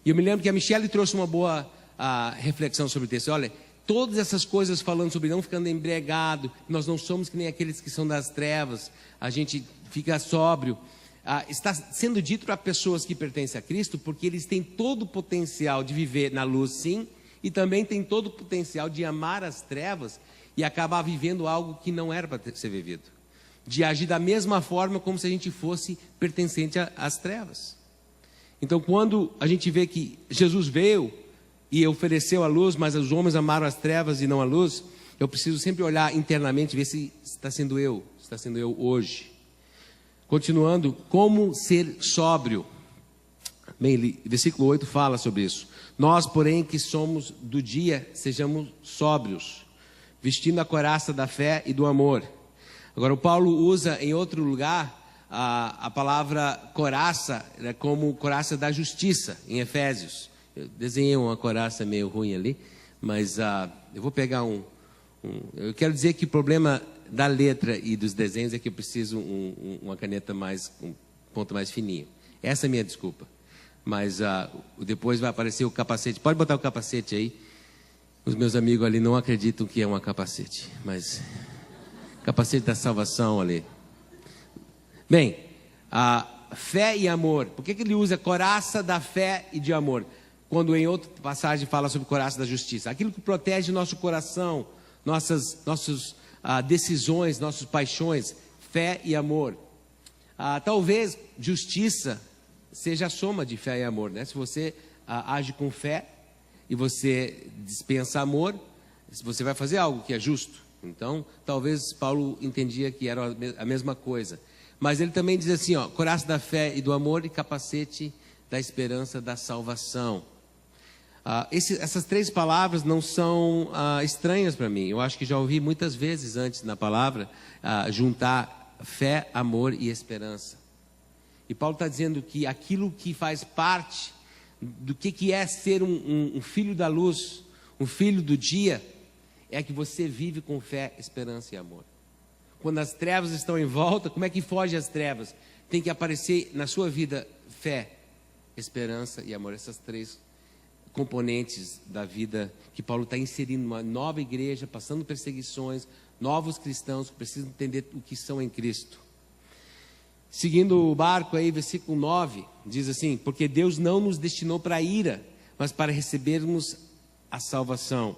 Speaker 2: e eu me lembro que a Michele trouxe uma boa reflexão sobre o texto. Olha, todas essas coisas falando sobre não ficando embriagado, nós não somos que nem aqueles que são das trevas, a gente fica sóbrio. Está sendo dito para pessoas que pertencem a Cristo, porque eles têm todo o potencial de viver na luz, sim, e também têm todo o potencial de amar as trevas e acabar vivendo algo que não era para ser vivido. De agir da mesma forma como se a gente fosse pertencente às trevas. Então, quando a gente vê que Jesus veio e ofereceu a luz, mas os homens amaram as trevas e não a luz, eu preciso sempre olhar internamente, ver se está sendo eu hoje. Continuando, como ser sóbrio. Bem, versículo 8 fala sobre isso. Nós, porém, que somos do dia, sejamos sóbrios, vestindo a couraça da fé e do amor. Agora, o Paulo usa em outro lugar a palavra couraça, como couraça da justiça, em Efésios. Eu desenhei uma couraça meio ruim ali, mas eu vou pegar eu quero dizer que o problema da letra e dos desenhos é que eu preciso uma caneta com ponto mais fininho. Essa é a minha desculpa. Mas depois vai aparecer o capacete. Pode botar o capacete aí. Os meus amigos ali não acreditam que é um capacete, mas capacete da salvação ali. Bem, fé e amor. Por que ele usa couraça da fé e de amor? Quando em outra passagem fala sobre couraça da justiça. Aquilo que protege nosso coração, nossas decisões, nossas paixões, fé e amor. Talvez justiça seja a soma de fé e amor, né? Se você age com fé e você dispensa amor, você vai fazer algo que é justo. Então, talvez Paulo entendia que era a mesma coisa. Mas ele também diz assim, couraça da fé e do amor e capacete da esperança da salvação. Essas 3 palavras não são estranhas para mim. Eu acho que já ouvi muitas vezes antes na palavra juntar fé, amor e esperança. E Paulo está dizendo que aquilo que faz parte do que é ser um filho da luz, um filho do dia, é que você vive com fé, esperança e amor. Quando as trevas estão em volta, como é que foge as trevas? Tem que aparecer na sua vida fé, esperança e amor. Essas 3 componentes da vida que Paulo está inserindo numa nova igreja, passando perseguições, novos cristãos que precisam entender o que são em Cristo. Seguindo o barco aí, versículo 9, diz assim: porque Deus não nos destinou para a ira, mas para recebermos a salvação.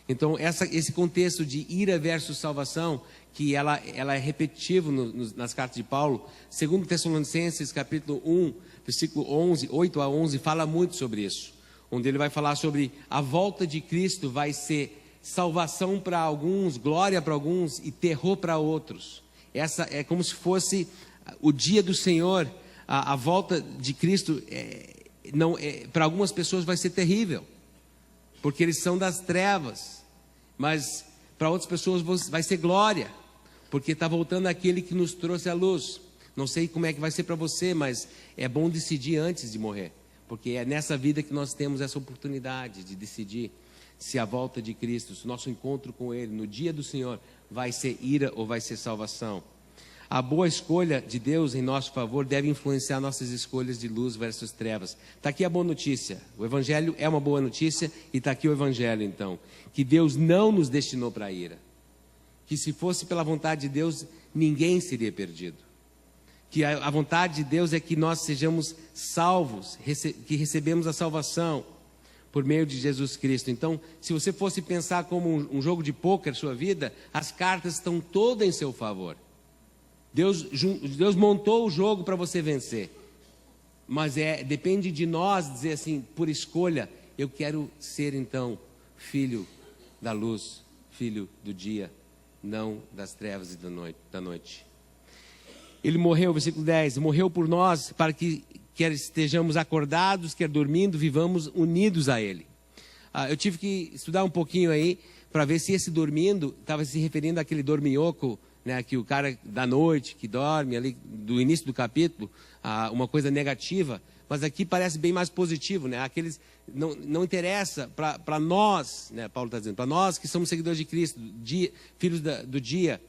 Speaker 2: Então, esse contexto de ira versus salvação, que ela é repetitivo nas cartas de Paulo, segundo Tessalonicenses, capítulo 1, versículo 11, 8 a 11, fala muito sobre isso. Onde ele vai falar sobre a volta de Cristo vai ser salvação para alguns, glória para alguns e terror para outros. Essa é como se fosse o dia do Senhor. A volta de Cristo para algumas pessoas vai ser terrível. porque eles são das trevas. Mas para outras pessoas vai ser glória, porque está voltando aquele que nos trouxe a luz. Não sei como é que vai ser para você, mas é bom decidir antes de morrer, porque é nessa vida que nós temos essa oportunidade de decidir se a volta de Cristo, se o nosso encontro com Ele no dia do Senhor vai ser ira ou vai ser salvação. A boa escolha de Deus em nosso favor deve influenciar nossas escolhas de luz versus trevas. Está aqui a boa notícia. O Evangelho é uma boa notícia e está aqui o Evangelho, então. Que Deus não nos destinou para a ira. Que se fosse pela vontade de Deus, ninguém seria perdido. Que a vontade de Deus é que nós sejamos salvos, que recebemos a salvação por meio de Jesus Cristo. Então, se você fosse pensar como um jogo de pôquer, sua vida, as cartas estão todas em seu favor. Deus montou o jogo para você vencer. Mas depende de nós dizer assim, por escolha, eu quero ser então filho da luz, filho do dia, não das trevas e da noite. Ele morreu, versículo 10, morreu por nós para que quer estejamos acordados, quer dormindo, vivamos unidos a Ele. Eu tive que estudar um pouquinho aí para ver se esse dormindo estava se referindo àquele dorminhoco, né, que o cara da noite, que dorme ali, do início do capítulo, uma coisa negativa, mas aqui parece bem mais positivo, né? Aqueles, não interessa para nós, né, Paulo está dizendo, para nós que somos seguidores de Cristo, filhos do dia,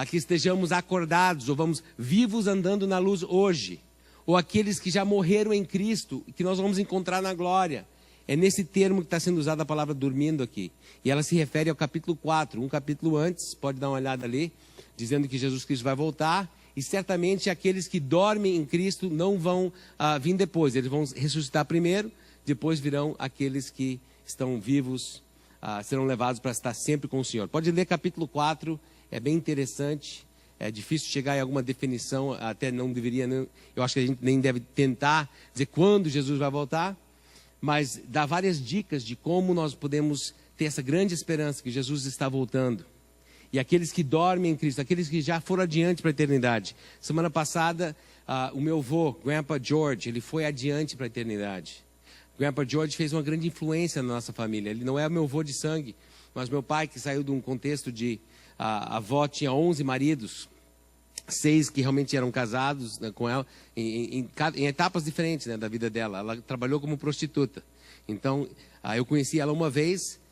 Speaker 2: que estejamos acordados, ou vamos vivos andando na luz hoje, ou aqueles que já morreram em Cristo, que nós vamos encontrar na glória. É nesse termo que está sendo usada a palavra dormindo aqui, e ela se refere ao capítulo 4, um capítulo antes, pode dar uma olhada ali, dizendo que Jesus Cristo vai voltar, e certamente aqueles que dormem em Cristo não vão vir depois, eles vão ressuscitar primeiro, depois virão aqueles que estão vivos, serão levados para estar sempre com o Senhor. Pode ler capítulo 4, é bem interessante, é difícil chegar em alguma definição, até não deveria, eu acho que a gente nem deve tentar dizer quando Jesus vai voltar, mas dá várias dicas de como nós podemos ter essa grande esperança que Jesus está voltando. E aqueles que dormem em Cristo, aqueles que já foram adiante para a eternidade. Semana passada, o meu avô, Grandpa George, ele foi adiante para a eternidade. Grandpa George fez uma grande influência na nossa família. Ele não é meu avô de sangue, mas meu pai, que saiu de um contexto de... a avó tinha 11 maridos, 6 que realmente eram casados, né, com ela, em etapas diferentes, né, da vida dela. Ela trabalhou como prostituta. Então, eu conheci ela uma vez...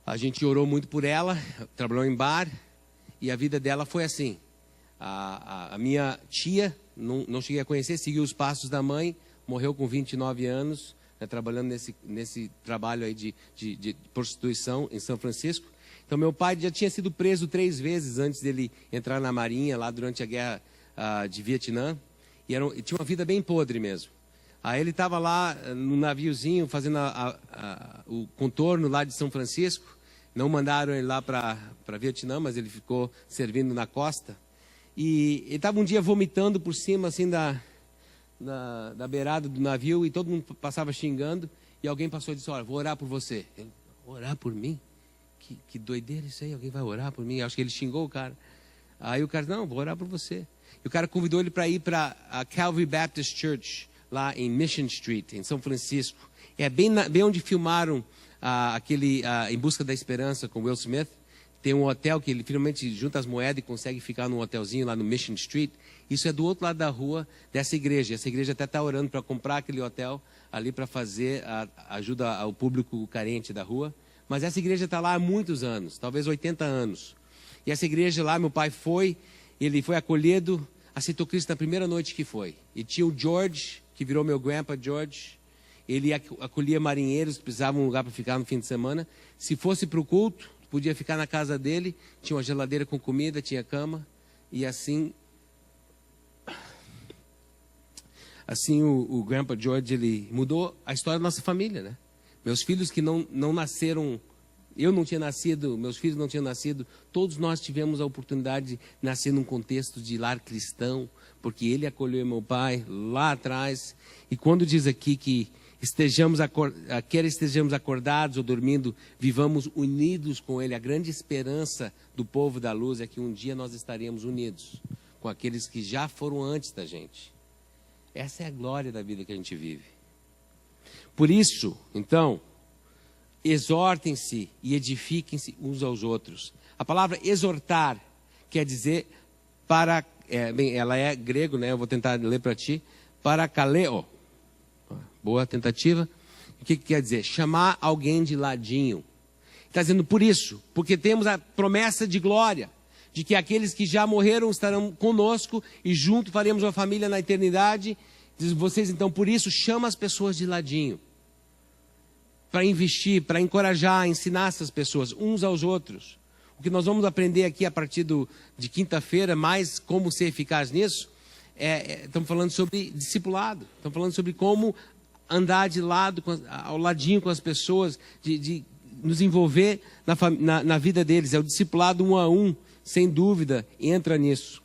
Speaker 2: A gente orou muito por ela, trabalhou em bar, e a vida dela foi assim. A minha tia, não cheguei a conhecer, seguiu os passos da mãe, morreu com 29 anos, né, trabalhando nesse trabalho aí de prostituição em São Francisco. Então, meu pai já tinha sido preso 3 vezes antes dele entrar na marinha, lá durante a guerra de Vietnã, e tinha uma vida bem podre mesmo. Aí ele estava lá no naviozinho, fazendo o contorno lá de São Francisco. Não mandaram ele lá para Vietnã, mas ele ficou servindo na costa. E ele estava um dia vomitando por cima, assim, da beirada do navio, e todo mundo passava xingando. E alguém passou e disse, olha, vou orar por você. Ele, orar por mim? Que doideira isso aí, alguém vai orar por mim? Acho que ele xingou o cara. Aí o cara, não, vou orar por você. E o cara convidou ele para ir para a Calvary Baptist Church, lá em Mission Street, em São Francisco. É bem onde filmaram aquele Em Busca da Esperança com Will Smith. Tem um hotel que ele finalmente junta as moedas e consegue ficar num hotelzinho lá no Mission Street. Isso é do outro lado da rua dessa igreja. Essa igreja até está orando para comprar aquele hotel ali para fazer ajuda ao público carente da rua. Mas essa igreja está lá há muitos anos, talvez 80 anos. E essa igreja lá, meu pai ele foi acolhido, aceitou Cristo na primeira noite que foi. E tinha o George, que virou meu Grandpa George. Ele acolhia marinheiros que precisavam de um lugar para ficar no fim de semana. Se fosse para o culto, podia ficar na casa dele. Tinha uma geladeira com comida, tinha cama. E assim o Grandpa George, ele mudou a história da nossa família, né? Meus filhos que não nasceram, eu não tinha nascido, meus filhos não tinham nascido, todos nós tivemos a oportunidade de nascer num contexto de lar cristão, porque ele acolheu meu pai lá atrás. E quando diz aqui que quer estejamos acordados ou dormindo, vivamos unidos com ele, a grande esperança do povo da luz é que um dia nós estaremos unidos com aqueles que já foram antes da gente. Essa é a glória da vida que a gente vive. Por isso, então, exortem-se e edifiquem-se uns aos outros. A palavra exortar quer dizer ela é grego, né? Eu vou tentar ler para ti. Parakaleo. Boa tentativa. O que quer dizer? Chamar alguém de ladinho. Está dizendo por isso, porque temos a promessa de glória, de que aqueles que já morreram estarão conosco e junto faremos uma família na eternidade. Diz vocês, então, por isso, chama as pessoas de ladinho. Para investir, para encorajar, ensinar essas pessoas, uns aos outros. O que nós vamos aprender aqui a partir de quinta-feira, mais como ser eficaz nisso, estamos falando sobre discipulado. Estamos falando sobre como andar de lado, ao ladinho com as pessoas, de nos envolver na vida deles. É o discipulado 1 a 1, sem dúvida, entra nisso.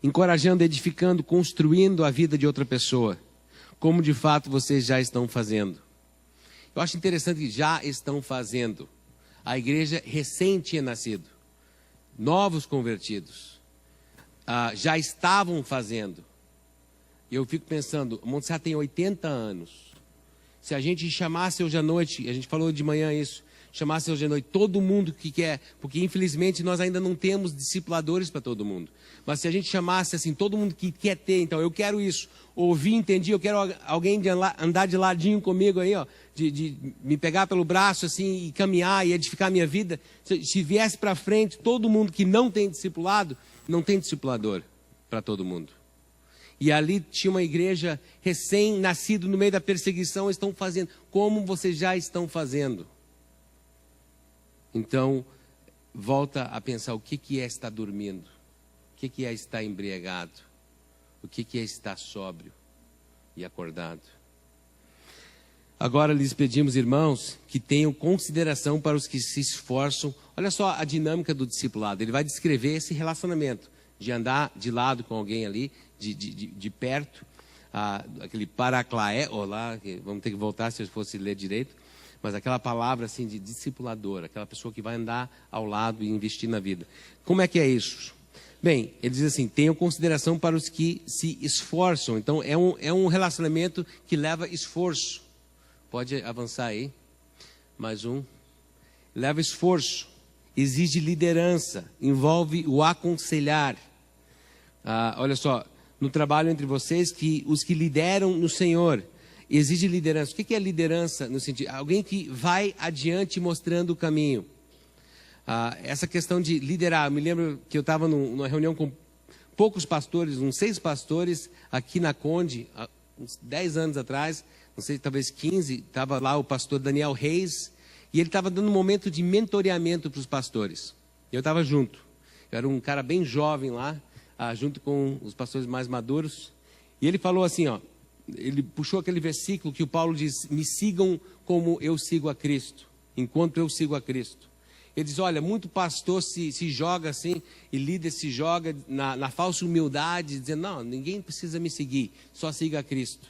Speaker 2: Encorajando, edificando, construindo a vida de outra pessoa. Como de fato vocês já estão fazendo. Eu acho interessante que já estão fazendo. A igreja recém tinha nascido. Novos convertidos. Já estavam fazendo. E eu fico pensando, Monserrat tem 80 anos. Se a gente chamasse hoje à noite, a gente falou de manhã isso, chamasse hoje à noite todo mundo que quer, porque infelizmente nós ainda não temos discipuladores para todo mundo. Mas se a gente chamasse assim, todo mundo que quer ter, então eu quero isso, ouvi, entendi, eu quero alguém de andar de ladinho comigo aí, ó, de me pegar pelo braço assim e caminhar e edificar a minha vida. Se viesse para frente, todo mundo que não tem discipulado, não tem discipulador para todo mundo. E ali tinha uma igreja recém-nascido no meio da perseguição, estão fazendo como vocês já estão fazendo. Então, volta a pensar o que é estar dormindo, o que é estar embriagado, o que é estar sóbrio e acordado. Agora lhes pedimos, irmãos, que tenham consideração para os que se esforçam. Olha só a dinâmica do discipulado, ele vai descrever esse relacionamento, de andar de lado com alguém ali, de perto, aquele paraklaeo lá, vamos ter que voltar se eu fosse ler direito, mas aquela palavra assim de discipulador, aquela pessoa que vai andar ao lado e investir na vida. Como é que é isso? Bem, ele diz assim, tenham consideração para os que se esforçam. Então é um relacionamento que leva esforço. Pode avançar aí, mais um. Leva esforço, exige liderança, envolve o aconselhar. Olha só, no trabalho entre vocês, que os que lideram no Senhor, exige liderança. O que é liderança no sentido? Alguém que vai adiante mostrando o caminho. Essa questão de liderar, eu me lembro que eu estava numa reunião com poucos pastores, uns 6 pastores, aqui na Conde, há uns 10 anos atrás, não sei, talvez 15, estava lá o pastor Daniel Reis, e ele estava dando um momento de mentoreamento para os pastores. Eu estava junto. Eu era um cara bem jovem lá, junto com os pastores mais maduros, e ele falou assim, ó, ele puxou aquele versículo que o Paulo diz, me sigam como eu sigo a Cristo, enquanto eu sigo a Cristo. Ele diz, olha, muito pastor se joga assim, e líder se joga na falsa humildade, dizendo, não, ninguém precisa me seguir, só siga a Cristo.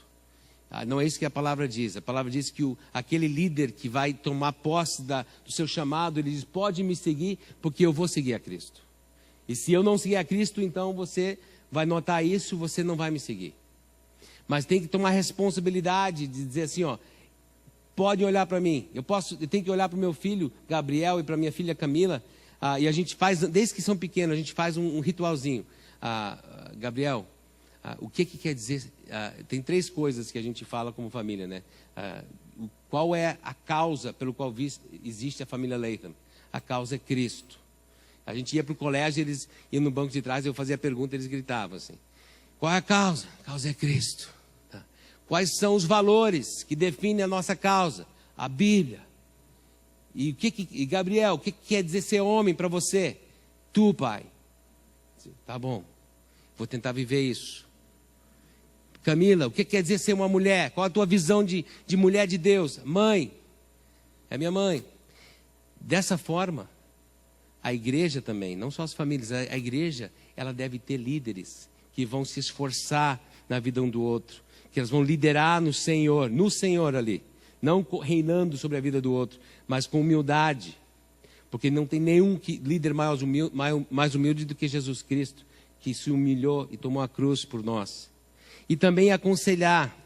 Speaker 2: Não é isso que a palavra diz. A palavra diz que aquele líder que vai tomar posse do seu chamado, ele diz, pode me seguir, porque eu vou seguir a Cristo. E se eu não seguir a Cristo, então você vai notar isso, você não vai me seguir. Mas tem que tomar responsabilidade de dizer assim, ó, podem olhar para mim. Eu tenho que olhar para o meu filho Gabriel e para minha filha Camila. E a gente faz, desde que são pequenos, a gente faz um ritualzinho. Gabriel, o que quer dizer? Tem 3 coisas que a gente fala como família, né? Qual é a causa pelo qual existe a família Latham? A causa é Cristo. A gente ia para o colégio, eles iam no banco de trás, eu fazia a pergunta, eles gritavam assim. Qual é a causa? A causa é Cristo. Tá? Quais são os valores que definem a nossa causa? A Bíblia. E Gabriel, o que quer dizer ser homem para você? Tu, pai. Tá bom, vou tentar viver isso. Camila, o que quer dizer ser uma mulher? Qual a tua visão de mulher de Deus? Mãe, é minha mãe. Dessa forma, a igreja também, não só as famílias, a igreja, ela deve ter líderes que vão se esforçar na vida um do outro, que elas vão liderar no Senhor ali, não reinando sobre a vida do outro, mas com humildade, porque não tem nenhum líder mais humilde do que Jesus Cristo, que se humilhou e tomou a cruz por nós. E também aconselhar,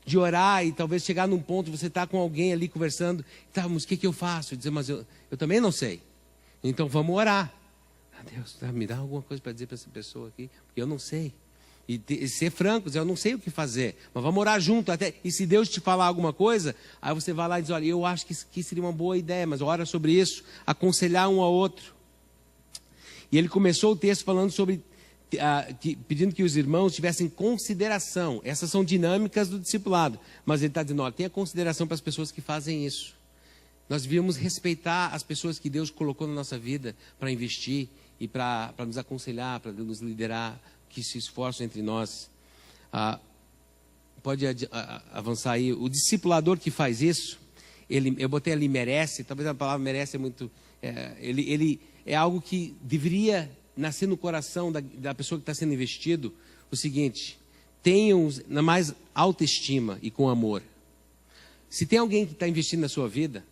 Speaker 2: de orar e talvez chegar num ponto, você está com alguém ali conversando, tá, mas o que eu faço? Dizer, mas eu também não sei. Então vamos orar. Deus, me dá alguma coisa para dizer para essa pessoa aqui, porque eu não sei. E ser franco, dizer, eu não sei o que fazer, mas vamos orar junto. E se Deus te falar alguma coisa, aí você vai lá e diz, olha, eu acho que seria uma boa ideia, mas ora sobre isso, aconselhar um ao outro. E ele começou o texto falando sobre, pedindo que os irmãos tivessem consideração. Essas são dinâmicas do discipulado, mas ele está dizendo, olha, tenha consideração para as pessoas que fazem isso. Nós devíamos respeitar as pessoas que Deus colocou na nossa vida para investir e para nos aconselhar, para nos liderar, que se esforçam entre nós. Pode avançar aí. O discipulador que faz isso, eu botei ali merece, talvez a palavra merece é muito... ele é algo que deveria nascer no coração da pessoa que está sendo investido, o seguinte, tenham na mais alta estima e com amor. Se tem alguém que está investindo na sua vida,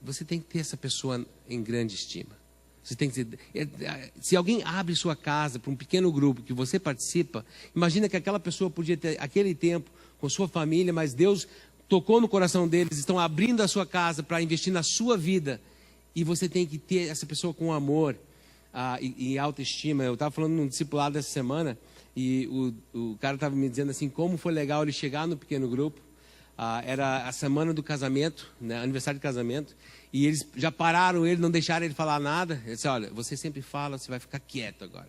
Speaker 2: você tem que ter essa pessoa em grande estima. Você tem que se alguém abre sua casa para um pequeno grupo que você participa, imagina que aquela pessoa podia ter aquele tempo com sua família, mas Deus tocou no coração deles, estão abrindo a sua casa para investir na sua vida, e você tem que ter essa pessoa com amor e autoestima. Eu estava falando num discipulado essa semana, e o cara estava me dizendo assim, como foi legal ele chegar no pequeno grupo. Era a semana do casamento, né, aniversário de casamento, e eles já pararam ele, não deixaram ele falar nada. Ele disse, olha, você sempre fala, você vai ficar quieto agora.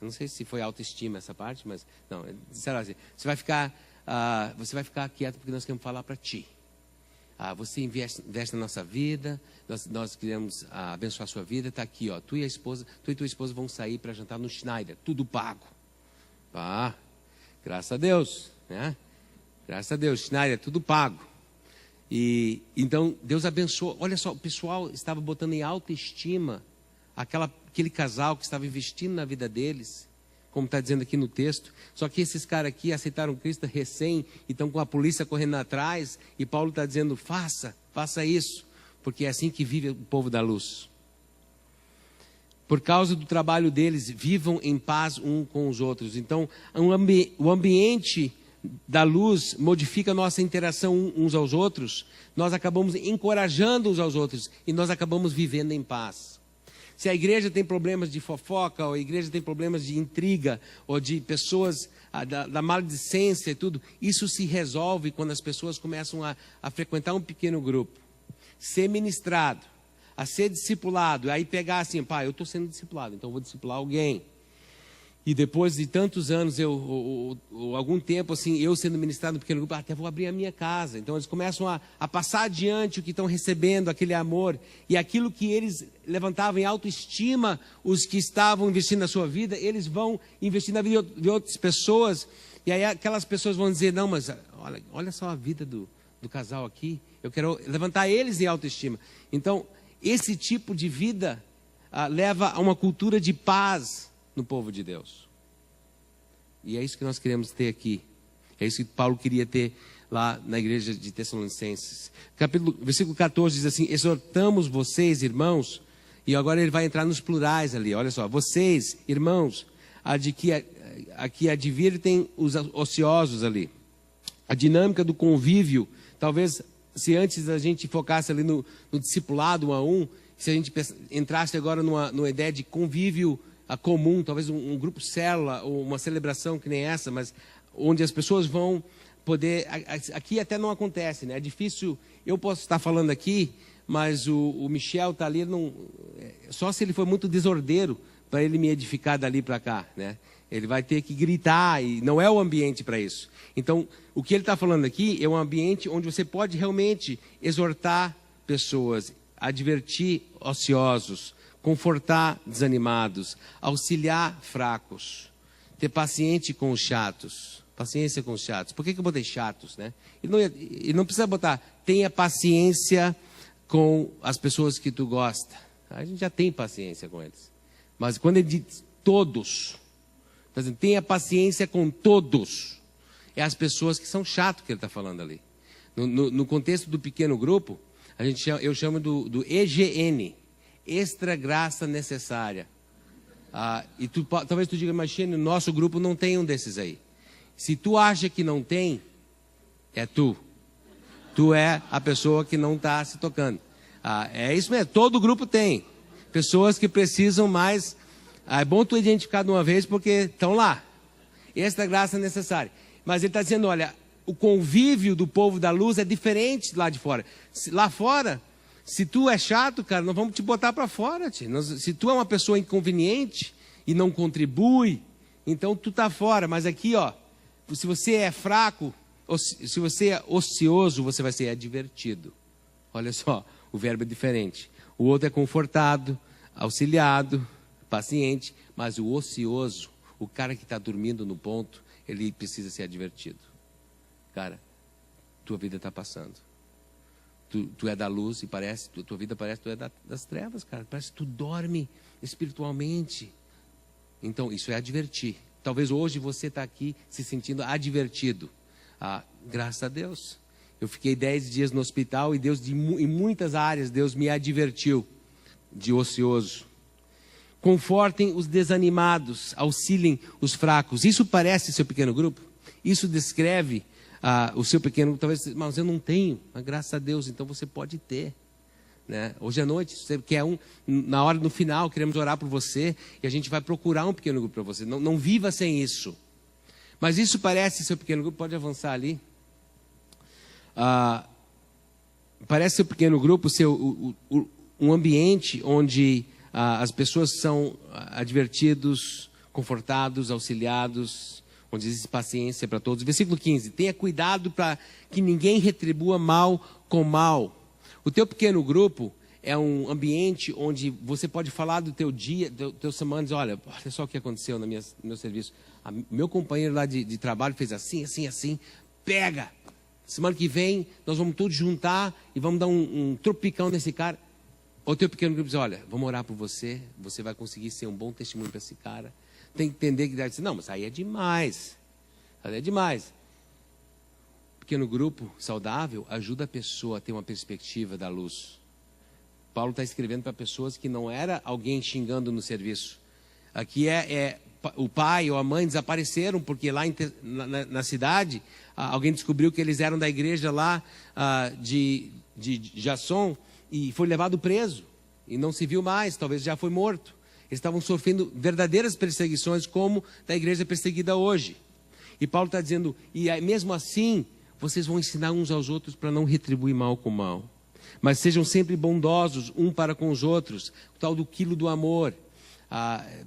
Speaker 2: Eu não sei se foi autoestima essa parte, mas não, eles disseram assim, você vai ficar quieto porque nós queremos falar para ti. Você investe na nossa vida, nós queremos abençoar a sua vida, está aqui, ó, tu e tua esposa vão sair para jantar no Schneider, tudo pago. Graças a Deus, né? Graças a Deus, Schneider, tudo pago. E então Deus abençoou. Olha só, o pessoal estava botando em autoestima aquele casal que estava investindo na vida deles, como está dizendo aqui no texto. Só que esses caras aqui aceitaram Cristo recém, e estão com a polícia correndo atrás, e Paulo está dizendo, faça isso, porque é assim que vive o povo da luz. Por causa do trabalho deles, vivam em paz um com os outros. Então, o ambiente da luz modifica a nossa interação uns aos outros, nós acabamos encorajando uns aos outros, e nós acabamos vivendo em paz. Se a igreja tem problemas de fofoca, ou a igreja tem problemas de intriga, ou de pessoas, da maledicência e tudo, isso se resolve quando as pessoas começam a frequentar um pequeno grupo, ser ministrado, a ser discipulado, aí pegar assim, eu estou sendo discipulado, então eu vou discipular alguém. E depois de tantos anos, algum tempo assim, eu sendo ministrado no pequeno grupo, até vou abrir a minha casa. Então eles começam a passar adiante o que estão recebendo, aquele amor. E aquilo que eles levantavam em autoestima, os que estavam investindo na sua vida, eles vão investir na vida de outras pessoas. E aí aquelas pessoas vão dizer, não, mas olha só a vida do casal aqui. Eu quero levantar eles em autoestima. Então, esse tipo de vida leva a uma cultura de paz no povo de Deus. E é isso que nós queremos ter aqui. É isso que Paulo queria ter lá na igreja de Tessalonicenses. Versículo 14 diz assim, exortamos vocês, irmãos, e agora ele vai entrar nos plurais ali, olha só, vocês, irmãos, aqui advirtem os ociosos ali. A dinâmica do convívio, talvez se antes a gente focasse ali no discipulado 1 a 1, se a gente entrasse agora numa ideia de convívio comum, talvez um grupo célula, ou uma celebração que nem essa, mas onde as pessoas vão poder... Aqui até não acontece, né? É difícil, eu posso estar falando aqui, mas o Michel está ali, só se ele for muito desordeiro para ele me edificar dali para cá, né? Ele vai ter que gritar, e não é o ambiente para isso. Então, o que ele está falando aqui é um ambiente onde você pode realmente exortar pessoas, advertir ociosos, confortar desanimados, auxiliar fracos, ter paciência com os chatos. Por que eu botei chatos, né? Ele não precisa botar, tenha paciência com as pessoas que tu gosta. A gente já tem paciência com eles. Mas quando ele diz todos, tá dizendo, tenha paciência com todos. É as pessoas que são chatas que ele está falando ali. No contexto do pequeno grupo, eu chamo do EGN. Extra graça necessária. Talvez tu diga, mas Xênio, no nosso grupo não tem um desses aí. Se tu acha que não tem, É tu. Tu é a pessoa que não está se tocando. É isso mesmo, todo grupo tem. Pessoas que precisam mais. É bom tu identificar de uma vez porque estão lá. Esta graça é necessária. Mas ele está dizendo, olha, o convívio do povo da luz é diferente lá de fora. Lá fora, se tu é chato, cara, nós vamos te botar para fora. Se tu é uma pessoa inconveniente e não contribui, então tu tá fora. Mas aqui, ó, se você é fraco, se você é ocioso, você vai ser advertido. Olha só, o verbo é diferente. O outro é confortado, auxiliado, paciente, mas o ocioso, o cara que está dormindo no ponto, ele precisa ser advertido. Cara, tua vida está passando. Tu é da luz e parece, tua vida parece que tu é das trevas, cara. Parece que tu dorme espiritualmente. Então, isso é advertir. Talvez hoje você está aqui se sentindo advertido. Graças a Deus. Eu fiquei 10 dias no hospital e Deus, em muitas áreas, Deus me advertiu de ocioso. Confortem os desanimados, auxiliem os fracos. Isso parece seu pequeno grupo? Isso descreve o seu pequeno grupo? Talvez, mas eu não tenho. Mas graças a Deus, então você pode ter. Né? Hoje à noite, você quer na hora, no final, queremos orar por você e a gente vai procurar um pequeno grupo para você. Não viva sem isso. Mas isso parece seu pequeno grupo? Pode avançar ali. Parece seu pequeno grupo ser um ambiente onde as pessoas são advertidos, confortados, auxiliados, onde existe paciência para todos. Versículo 15, tenha cuidado para que ninguém retribua mal com mal. O teu pequeno grupo é um ambiente onde você pode falar do teu dia, do teu semana, dizer, olha só o que aconteceu no meu serviço. Meu companheiro lá de trabalho fez assim, assim, assim, pega. Semana que vem nós vamos todos juntar e vamos dar um tropicão nesse cara. O teu pequeno grupo diz, olha, vamos orar por você, você vai conseguir ser um bom testemunho para esse cara. Tem que entender que deve dizer, não, mas aí é demais. Aí é demais. Pequeno grupo saudável ajuda a pessoa a ter uma perspectiva da luz. Paulo está escrevendo para pessoas que não era alguém xingando no serviço. Aqui o pai ou a mãe desapareceram, porque lá na cidade, alguém descobriu que eles eram da igreja lá de Jasson, e foi levado preso, e não se viu mais, talvez já foi morto. Eles estavam sofrendo verdadeiras perseguições, como da igreja perseguida hoje. E Paulo está dizendo, e mesmo assim, vocês vão ensinar uns aos outros para não retribuir mal com mal. Mas sejam sempre bondosos, um para com os outros, o tal do quilo do amor.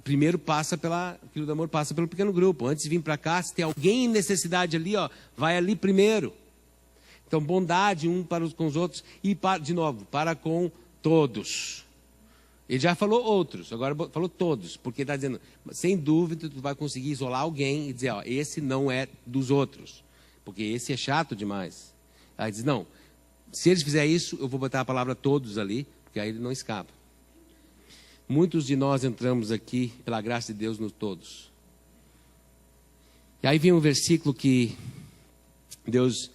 Speaker 2: Primeiro o quilo do amor passa pelo pequeno grupo. Antes de vir para cá, se tem alguém em necessidade ali, vai ali primeiro. Então, bondade um para com os outros e, de novo, para com todos. Ele já falou outros, agora falou todos, porque está dizendo, sem dúvida, tu vai conseguir isolar alguém e dizer, esse não é dos outros, porque esse é chato demais. Aí diz, não, se eles fizerem isso, eu vou botar a palavra todos ali, porque aí ele não escapa. Muitos de nós entramos aqui, pela graça de Deus, nos todos. E aí vem um versículo que Deus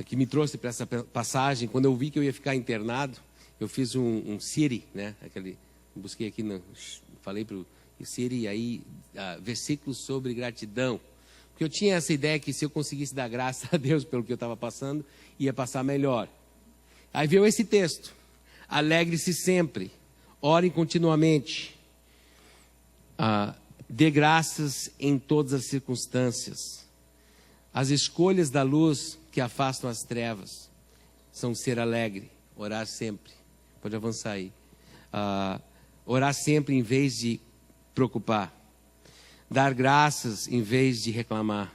Speaker 2: que me trouxe para essa passagem. Quando eu vi que eu ia ficar internado, eu fiz um Siri, né? Busquei aqui, falei para o Siri, aí versículos sobre gratidão. Porque eu tinha essa ideia que se eu conseguisse dar graça a Deus pelo que eu estava passando, ia passar melhor. Aí veio esse texto: alegre-se sempre, orem continuamente, dê graças em todas as circunstâncias. As escolhas da luz que afastam as trevas são ser alegre, orar sempre. Pode avançar aí. Orar sempre em vez de preocupar. Dar graças em vez de reclamar.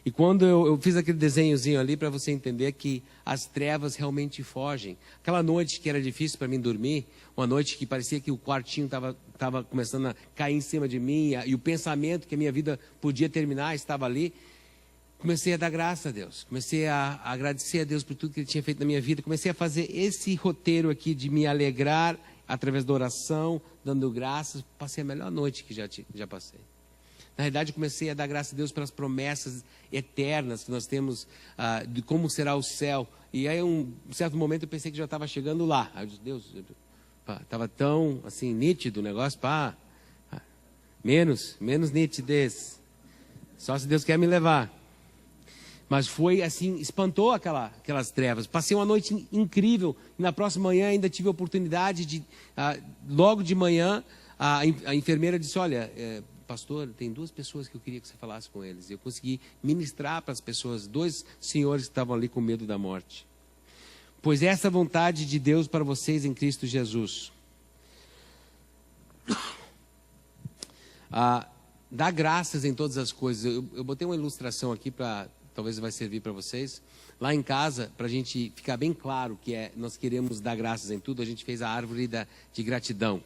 Speaker 2: E quando eu fiz aquele desenhozinho ali para você entender que as trevas realmente fogem. Aquela noite que era difícil para mim dormir, uma noite que parecia que o quartinho estava começando a cair em cima de mim, e o pensamento que a minha vida podia terminar estava ali. Comecei a dar graça a Deus, comecei a agradecer a Deus por tudo que Ele tinha feito na minha vida, comecei a fazer esse roteiro aqui de me alegrar através da oração, dando graças. Passei a melhor noite que já passei. Na realidade, comecei a dar graças a Deus pelas promessas eternas que nós temos, de como será o céu. E aí, um certo momento, eu pensei que já estava chegando lá. Aí eu disse, Deus, estava tão assim, nítido o negócio, menos nitidez. Só se Deus quer me levar. Mas foi assim, espantou aquelas trevas. Passei uma noite incrível. E na próxima manhã ainda tive a oportunidade de, logo de manhã, a enfermeira disse, olha, pastor, tem 2 pessoas que eu queria que você falasse com eles. Eu consegui ministrar para as pessoas, 2 senhores que estavam ali com medo da morte. Pois essa é a vontade de Deus para vocês em Cristo Jesus. Dá graças em todas as coisas. Eu botei uma ilustração aqui para... Talvez vai servir para vocês. Lá em casa, para a gente ficar bem claro que nós queremos dar graças em tudo, a gente fez a árvore de gratidão.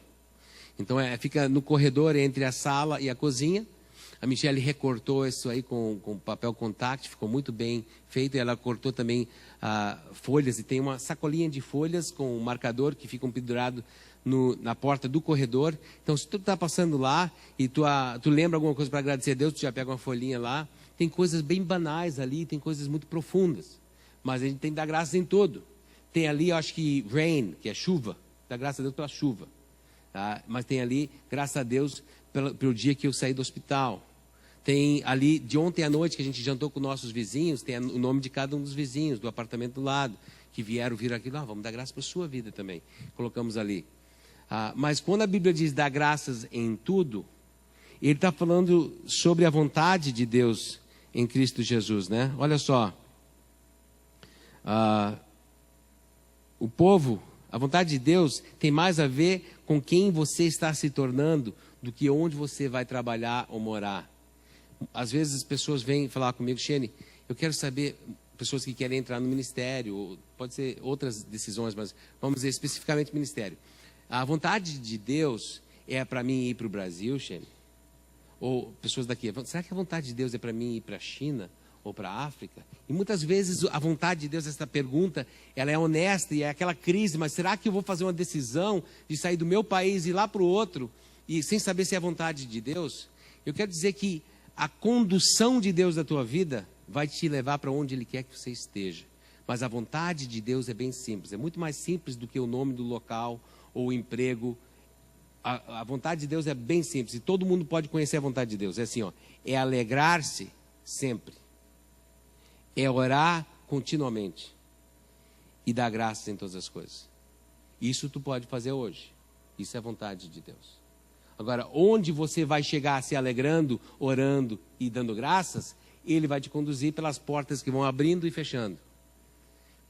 Speaker 2: Então, fica no corredor entre a sala e a cozinha. A Michelle recortou isso aí com papel contact, ficou muito bem feito. E ela cortou também folhas, e tem uma sacolinha de folhas com um marcador que ficam pendurados na porta do corredor. Então, se tu está passando lá e tu lembra alguma coisa para agradecer a Deus, tu já pega uma folhinha lá. Tem coisas bem banais ali, tem coisas muito profundas. Mas a gente tem que dar graças em tudo. Tem ali, eu acho que rain, que é chuva. Dá graças a Deus pela chuva. Tá? Mas tem ali, graças a Deus, pelo dia que eu saí do hospital. Tem ali, de ontem à noite, que a gente jantou com nossos vizinhos, tem o nome de cada um dos vizinhos, do apartamento do lado, que vieram vir aqui. Vamos dar graças para a sua vida também. Colocamos ali. Mas quando a Bíblia diz dar graças em tudo, ele está falando sobre a vontade de Deus em Cristo Jesus, né? Olha só. O povo, a vontade de Deus tem mais a ver com quem você está se tornando do que onde você vai trabalhar ou morar. Às vezes as pessoas vêm falar comigo, Shane, eu quero saber, pessoas que querem entrar no ministério, ou pode ser outras decisões, mas vamos dizer especificamente ministério. A vontade de Deus é para mim ir para o Brasil, Shane? Ou pessoas daqui, será que a vontade de Deus é para mim ir para a China ou para a África? E muitas vezes a vontade de Deus, essa pergunta, ela é honesta e é aquela crise, mas será que eu vou fazer uma decisão de sair do meu país e ir lá para o outro, e sem saber se é a vontade de Deus? Eu quero dizer que a condução de Deus da tua vida vai te levar para onde Ele quer que você esteja. Mas a vontade de Deus é bem simples, é muito mais simples do que o nome do local ou o emprego. A vontade de Deus é bem simples, e todo mundo pode conhecer a vontade de Deus. É assim, é alegrar-se sempre, é orar continuamente e dar graças em todas as coisas. Isso tu pode fazer hoje, isso é a vontade de Deus. Agora, onde você vai chegar se alegrando, orando e dando graças, Ele vai te conduzir pelas portas que vão abrindo e fechando.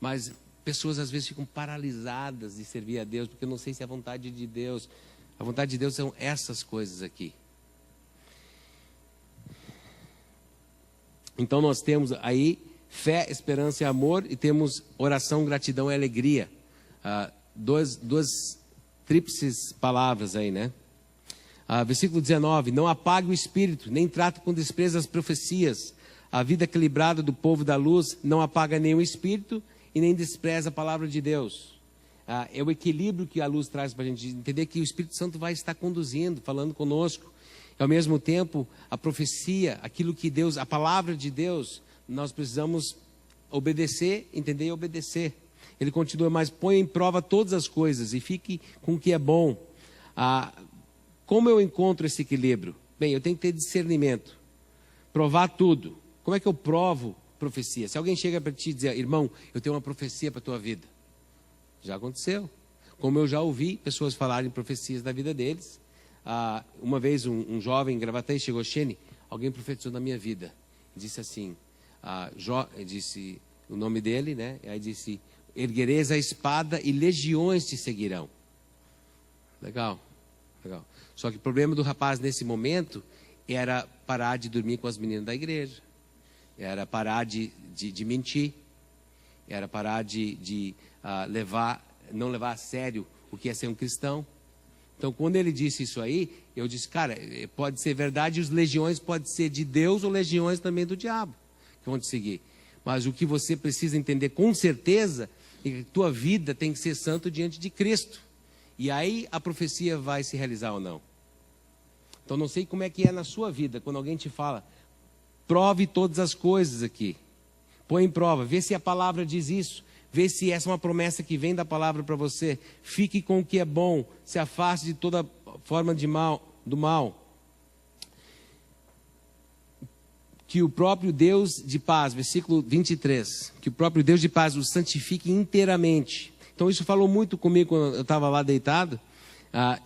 Speaker 2: Mas pessoas às vezes ficam paralisadas de servir a Deus, porque eu não sei se é a vontade de Deus. A vontade de Deus são essas coisas aqui. Então nós temos aí fé, esperança e amor, e temos oração, gratidão e alegria. Duas tríplices palavras aí, né? Versículo 19, não apague o espírito, nem trate com desprezo as profecias. A vida equilibrada do povo da luz não apaga nem o espírito e nem despreza a palavra de Deus. É o equilíbrio que a luz traz para a gente entender que o Espírito Santo vai estar conduzindo, falando conosco. E ao mesmo tempo, a profecia, aquilo que Deus, a palavra de Deus, nós precisamos obedecer, entender e obedecer. Ele continua, mas põe em prova todas as coisas e fique com o que é bom. Como eu encontro esse equilíbrio? Bem, eu tenho que ter discernimento, provar tudo. Como é que eu provo profecia? Se alguém chega para ti e dizer, irmão, eu tenho uma profecia para a tua vida. Já aconteceu. Como eu já ouvi pessoas falarem profecias da vida deles. Uma vez um jovem em Gravataí chegou, Shane, alguém profetizou na minha vida. Disse assim, disse o nome dele, né? Aí disse, erguereis a espada e legiões te seguirão. Legal. Só que o problema do rapaz nesse momento era parar de dormir com as meninas da igreja. Era parar de mentir. Era parar de não levar a sério o que é ser um cristão. Então, quando ele disse isso aí, eu disse, cara, pode ser verdade, os legiões podem ser de Deus ou legiões também do diabo, que vão te seguir. Mas o que você precisa entender com certeza é que tua vida tem que ser santo diante de Cristo. E aí a profecia vai se realizar ou não. Então, não sei como é que é na sua vida, quando alguém te fala, prove todas as coisas aqui. Põe em prova, vê se a palavra diz isso. Vê se essa é uma promessa que vem da palavra para você. Fique com o que é bom. Se afaste de toda forma do mal. que o próprio Deus de paz, versículo 23, que o próprio Deus de paz os santifique inteiramente. Então isso falou muito comigo quando eu estava lá deitado,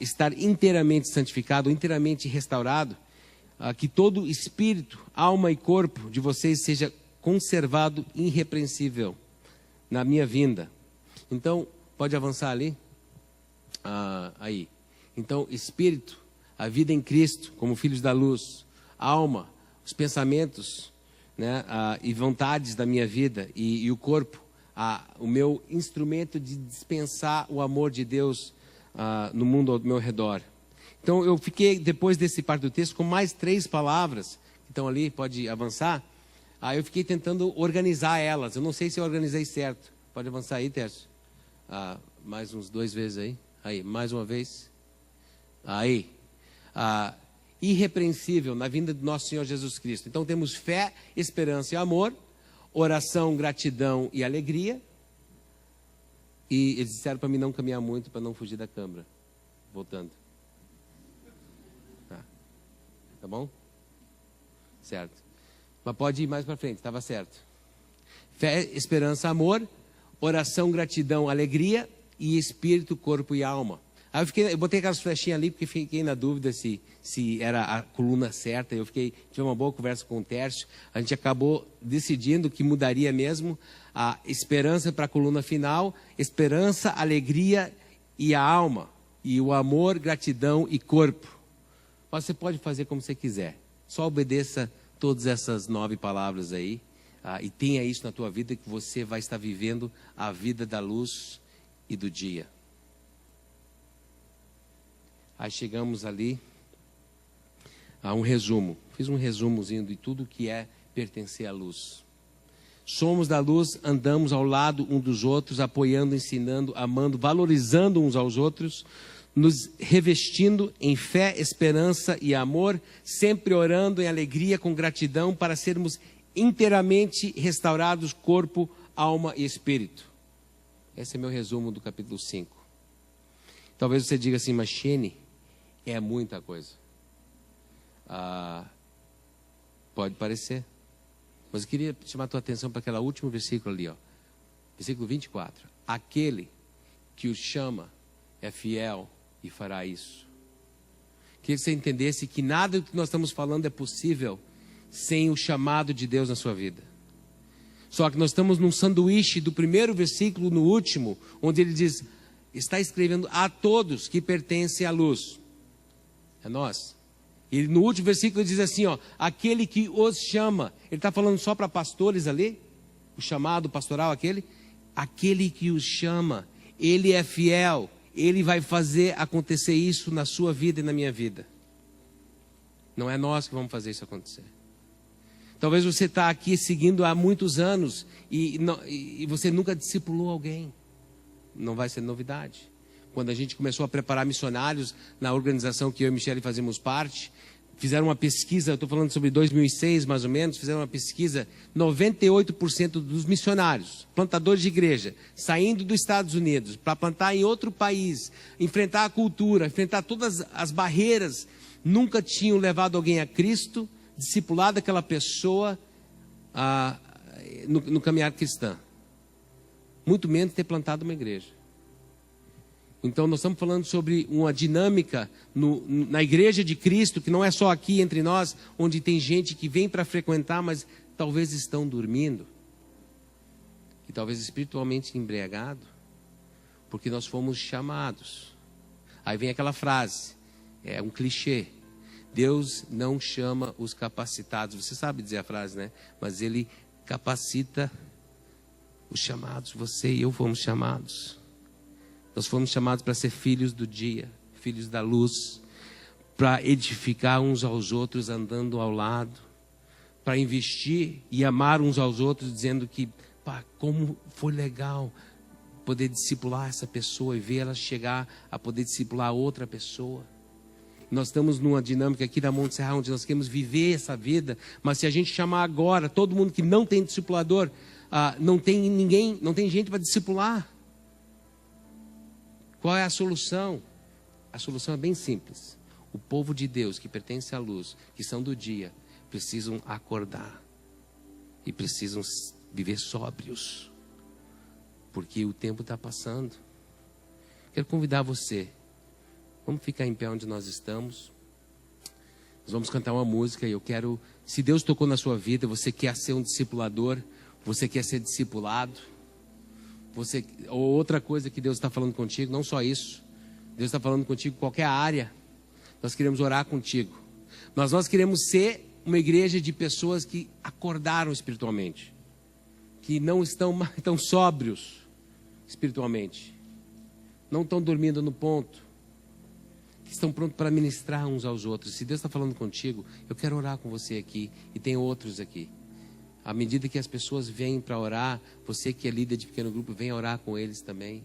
Speaker 2: estar inteiramente santificado, inteiramente restaurado, que todo espírito, alma e corpo de vocês seja conservado irrepreensível na minha vinda. Então, pode avançar ali? Aí. Então, espírito, a vida em Cristo, como filhos da luz, alma, os pensamentos, né, e vontades da minha vida, e o corpo, o meu instrumento de dispensar o amor de Deus no mundo ao meu redor. Então, eu fiquei, depois desse parte do texto, com mais 3 palavras, que estão ali, pode avançar. Eu fiquei tentando organizar elas. Eu não sei se eu organizei certo. Pode avançar aí, Tércio. Mais uns 2 vezes aí. Aí, mais uma vez. Aí. Irrepreensível na vinda do nosso Senhor Jesus Cristo. Então, temos fé, esperança e amor, oração, gratidão e alegria. E eles disseram para mim não caminhar muito, para não fugir da câmera. Voltando. Tá bom? Certo. Mas pode ir mais para frente, estava certo. Fé, esperança, amor, oração, gratidão, alegria e espírito, corpo e alma. Aí eu botei aquelas flechinhas ali porque fiquei na dúvida se era a coluna certa. Tive uma boa conversa com o Tércio. A gente acabou decidindo que mudaria mesmo a esperança para a coluna final, esperança, alegria e a alma, e o amor, gratidão e corpo. Mas você pode fazer como você quiser. Só obedeça todas essas 9 palavras aí. E tenha isso na tua vida, que você vai estar vivendo a vida da luz e do dia. Aí chegamos ali a um resumo. Fiz um resumozinho de tudo que é pertencer à luz. Somos da luz, andamos ao lado um dos outros, apoiando, ensinando, amando, valorizando uns aos outros, nos revestindo em fé, esperança e amor, sempre orando em alegria, com gratidão, para sermos inteiramente restaurados, corpo, alma e espírito. Esse é meu resumo do capítulo 5. Talvez você diga assim, mas Shane, é muita coisa. Pode parecer. Mas eu queria chamar a tua atenção para aquele último versículo ali, ó. Versículo 24. Aquele que o chama é fiel e fará isso. Queria que você entendesse que nada do que nós estamos falando é possível sem o chamado de Deus na sua vida. Só que nós estamos num sanduíche do primeiro versículo no último, onde ele diz, está escrevendo a todos que pertencem à luz. É nós. E no último versículo ele diz assim, ó, aquele que os chama. Ele está falando só para pastores ali, o chamado pastoral aquele que os chama, ele é fiel. Ele vai fazer acontecer isso na sua vida e na minha vida. Não é nós que vamos fazer isso acontecer. Talvez você está aqui seguindo há muitos anos e você nunca discipulou alguém. Não vai ser novidade. Quando a gente começou a preparar missionários na organização que eu e Michele fazemos parte, fizeram uma pesquisa, eu estou falando sobre 2006 mais ou menos, fizeram uma pesquisa, 98% dos missionários, plantadores de igreja, saindo dos Estados Unidos para plantar em outro país, enfrentar a cultura, enfrentar todas as barreiras, nunca tinham levado alguém a Cristo, discipulado aquela pessoa no caminhar cristão. Muito menos ter plantado uma igreja. Então nós estamos falando sobre uma dinâmica na igreja de Cristo, que não é só aqui entre nós, onde tem gente que vem para frequentar, mas talvez estão dormindo. E talvez espiritualmente embriagado, porque nós fomos chamados. Aí vem aquela frase, é um clichê. Deus não chama os capacitados. Você sabe dizer a frase, né? Mas Ele capacita os chamados. Você e eu fomos chamados. Nós fomos chamados para ser filhos do dia, filhos da luz, para edificar uns aos outros andando ao lado, para investir e amar uns aos outros, dizendo que, pá, como foi legal poder discipular essa pessoa e ver ela chegar a poder discipular outra pessoa. Nós estamos numa dinâmica aqui da Monte Serra, onde nós queremos viver essa vida, mas se a gente chamar agora todo mundo que não tem discipulador, não tem ninguém, não tem gente para discipular. Qual é a solução? A solução é bem simples. O povo de Deus que pertence à luz, que são do dia, precisam acordar e precisam viver sóbrios, porque o tempo está passando. Quero convidar você, vamos ficar em pé onde nós estamos. Nós vamos cantar uma música e eu quero, se Deus tocou na sua vida, você quer ser um discipulador, você quer ser discipulado, ou outra coisa que Deus está falando contigo, não só isso, Deus está falando contigo em qualquer área, nós queremos orar contigo. Nós queremos ser uma igreja de pessoas que acordaram espiritualmente, que não estão tão sóbrios espiritualmente, não estão dormindo no ponto, que estão prontos para ministrar uns aos outros. Se Deus está falando contigo, eu quero orar com você aqui, e tem outros aqui. À medida que as pessoas vêm para orar, você que é líder de pequeno grupo, vem orar com eles também.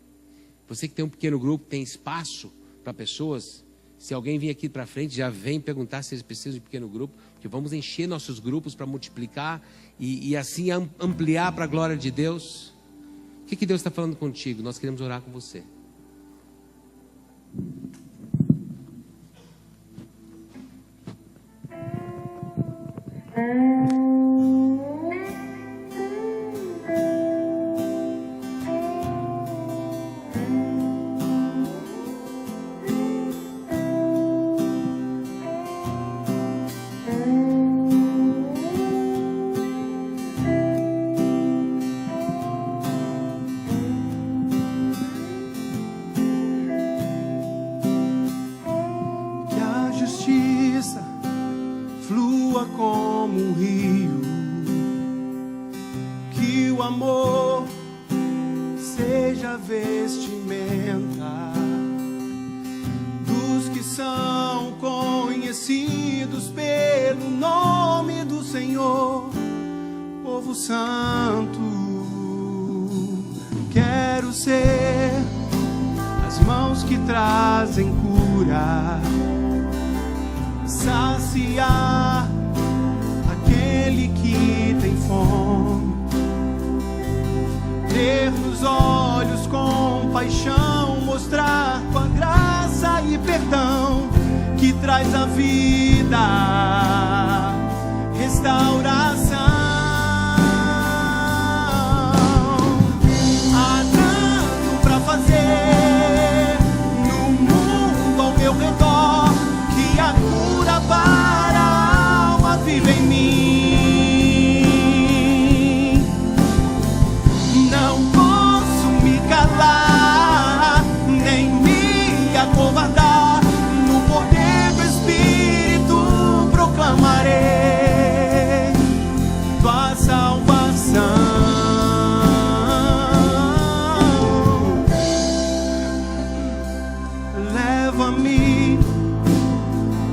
Speaker 2: Você que tem um pequeno grupo, tem espaço para pessoas, se alguém vir aqui para frente, já vem perguntar se eles precisam de pequeno grupo, porque vamos encher nossos grupos para multiplicar e assim ampliar para a glória de Deus. O que Deus está falando contigo? Nós queremos orar com você.
Speaker 3: Como um rio, que o amor seja vestimenta dos que são conhecidos pelo nome do Senhor, povo santo. Quero ser as mãos que trazem cura, saciar aquele que tem fome, ter nos olhos compaixão, mostrar tua graça e perdão que traz a vida, restauração. Há tanto pra fazer no mundo ao meu redor, que a cura para a alma vive em mim. Não posso me calar, nem me acovardar. No poder do Espírito proclamarei tua salvação. Leva-me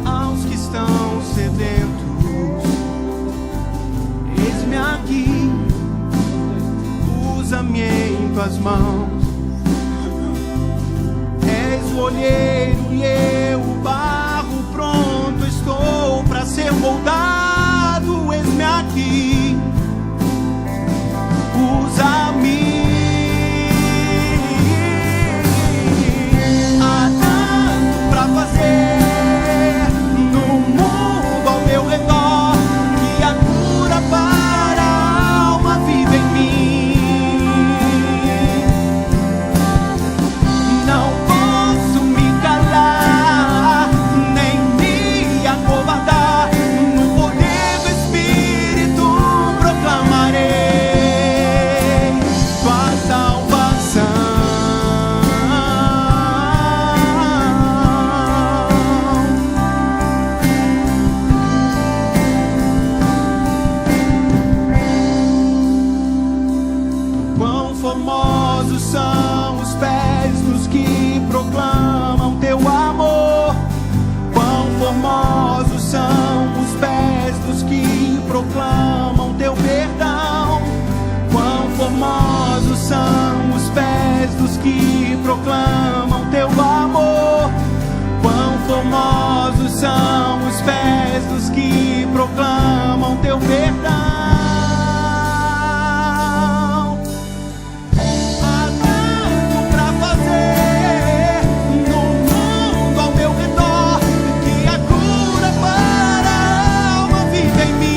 Speaker 3: aos que estão sedentos, eis-me aqui, usa-me em tuas mãos. És o olheiro e eu o barro, pronto estou para ser moldado. Eis-me aqui, usa-me. Há tanto pra fazer no mundo ao meu redor, que a cura para a alma vive em mim. Não posso me calar, nem me acovardar. No poder do Espírito proclamarei tua salvação. Quão formosos são os pés dos que proclamam teu amor. Quão formosos são os pés dos que proclamam teu perdão. Quão formosos são os pés dos que proclamam teu amor. Quão formosos são os pés dos que proclamam teu perdão. Há tanto pra fazer no mundo ao meu redor, que a cura para a alma vive em mim.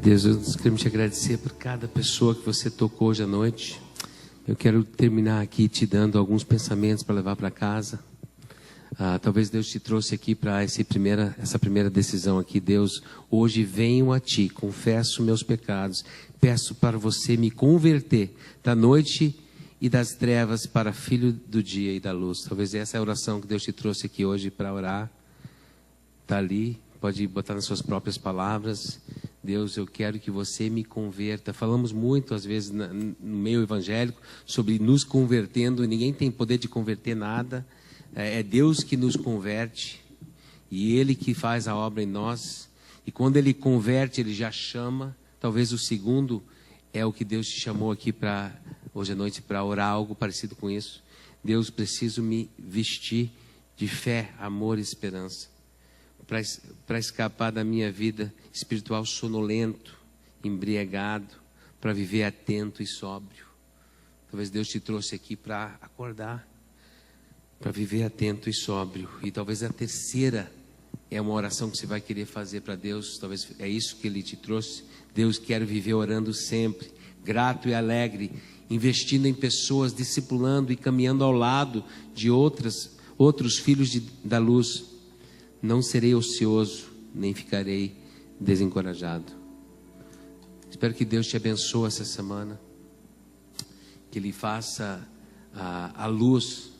Speaker 2: Deus, nós queremos te agradecer por cada pessoa que você tocou hoje à noite. Eu quero terminar aqui te dando alguns pensamentos para levar para casa. Talvez Deus te trouxe aqui para essa primeira decisão aqui. Deus, hoje venho a ti, confesso meus pecados, peço para você me converter da noite e das trevas para filho do dia e da luz. Talvez essa é a oração que Deus te trouxe aqui hoje para orar. Está ali, pode botar nas suas próprias palavras. Deus, eu quero que você me converta. Falamos muito, às vezes, no meio evangélico, sobre nos convertendo. Ninguém tem poder de converter nada. É Deus que nos converte. E Ele que faz a obra em nós. E quando Ele converte, Ele já chama. Talvez o segundo é o que Deus te chamou aqui hoje à noite para orar algo parecido com isso. Deus, preciso me vestir de fé, amor e esperança. Para escapar da minha vida espiritual sonolento, embriagado, para viver atento e sóbrio. Talvez Deus te trouxe aqui para acordar, para viver atento e sóbrio. E talvez a terceira é uma oração que você vai querer fazer para Deus. Talvez é isso que Ele te trouxe. Deus, quero viver orando sempre, grato e alegre, investindo em pessoas, discipulando e caminhando ao lado de outros filhos da luz. Não serei ocioso, nem ficarei desencorajado. Espero que Deus te abençoe essa semana. Que Ele faça a luz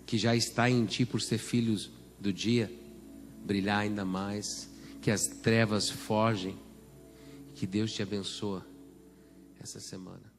Speaker 2: que já está em ti por ser filhos do dia brilhar ainda mais. Que as trevas fogem. Que Deus te abençoe essa semana.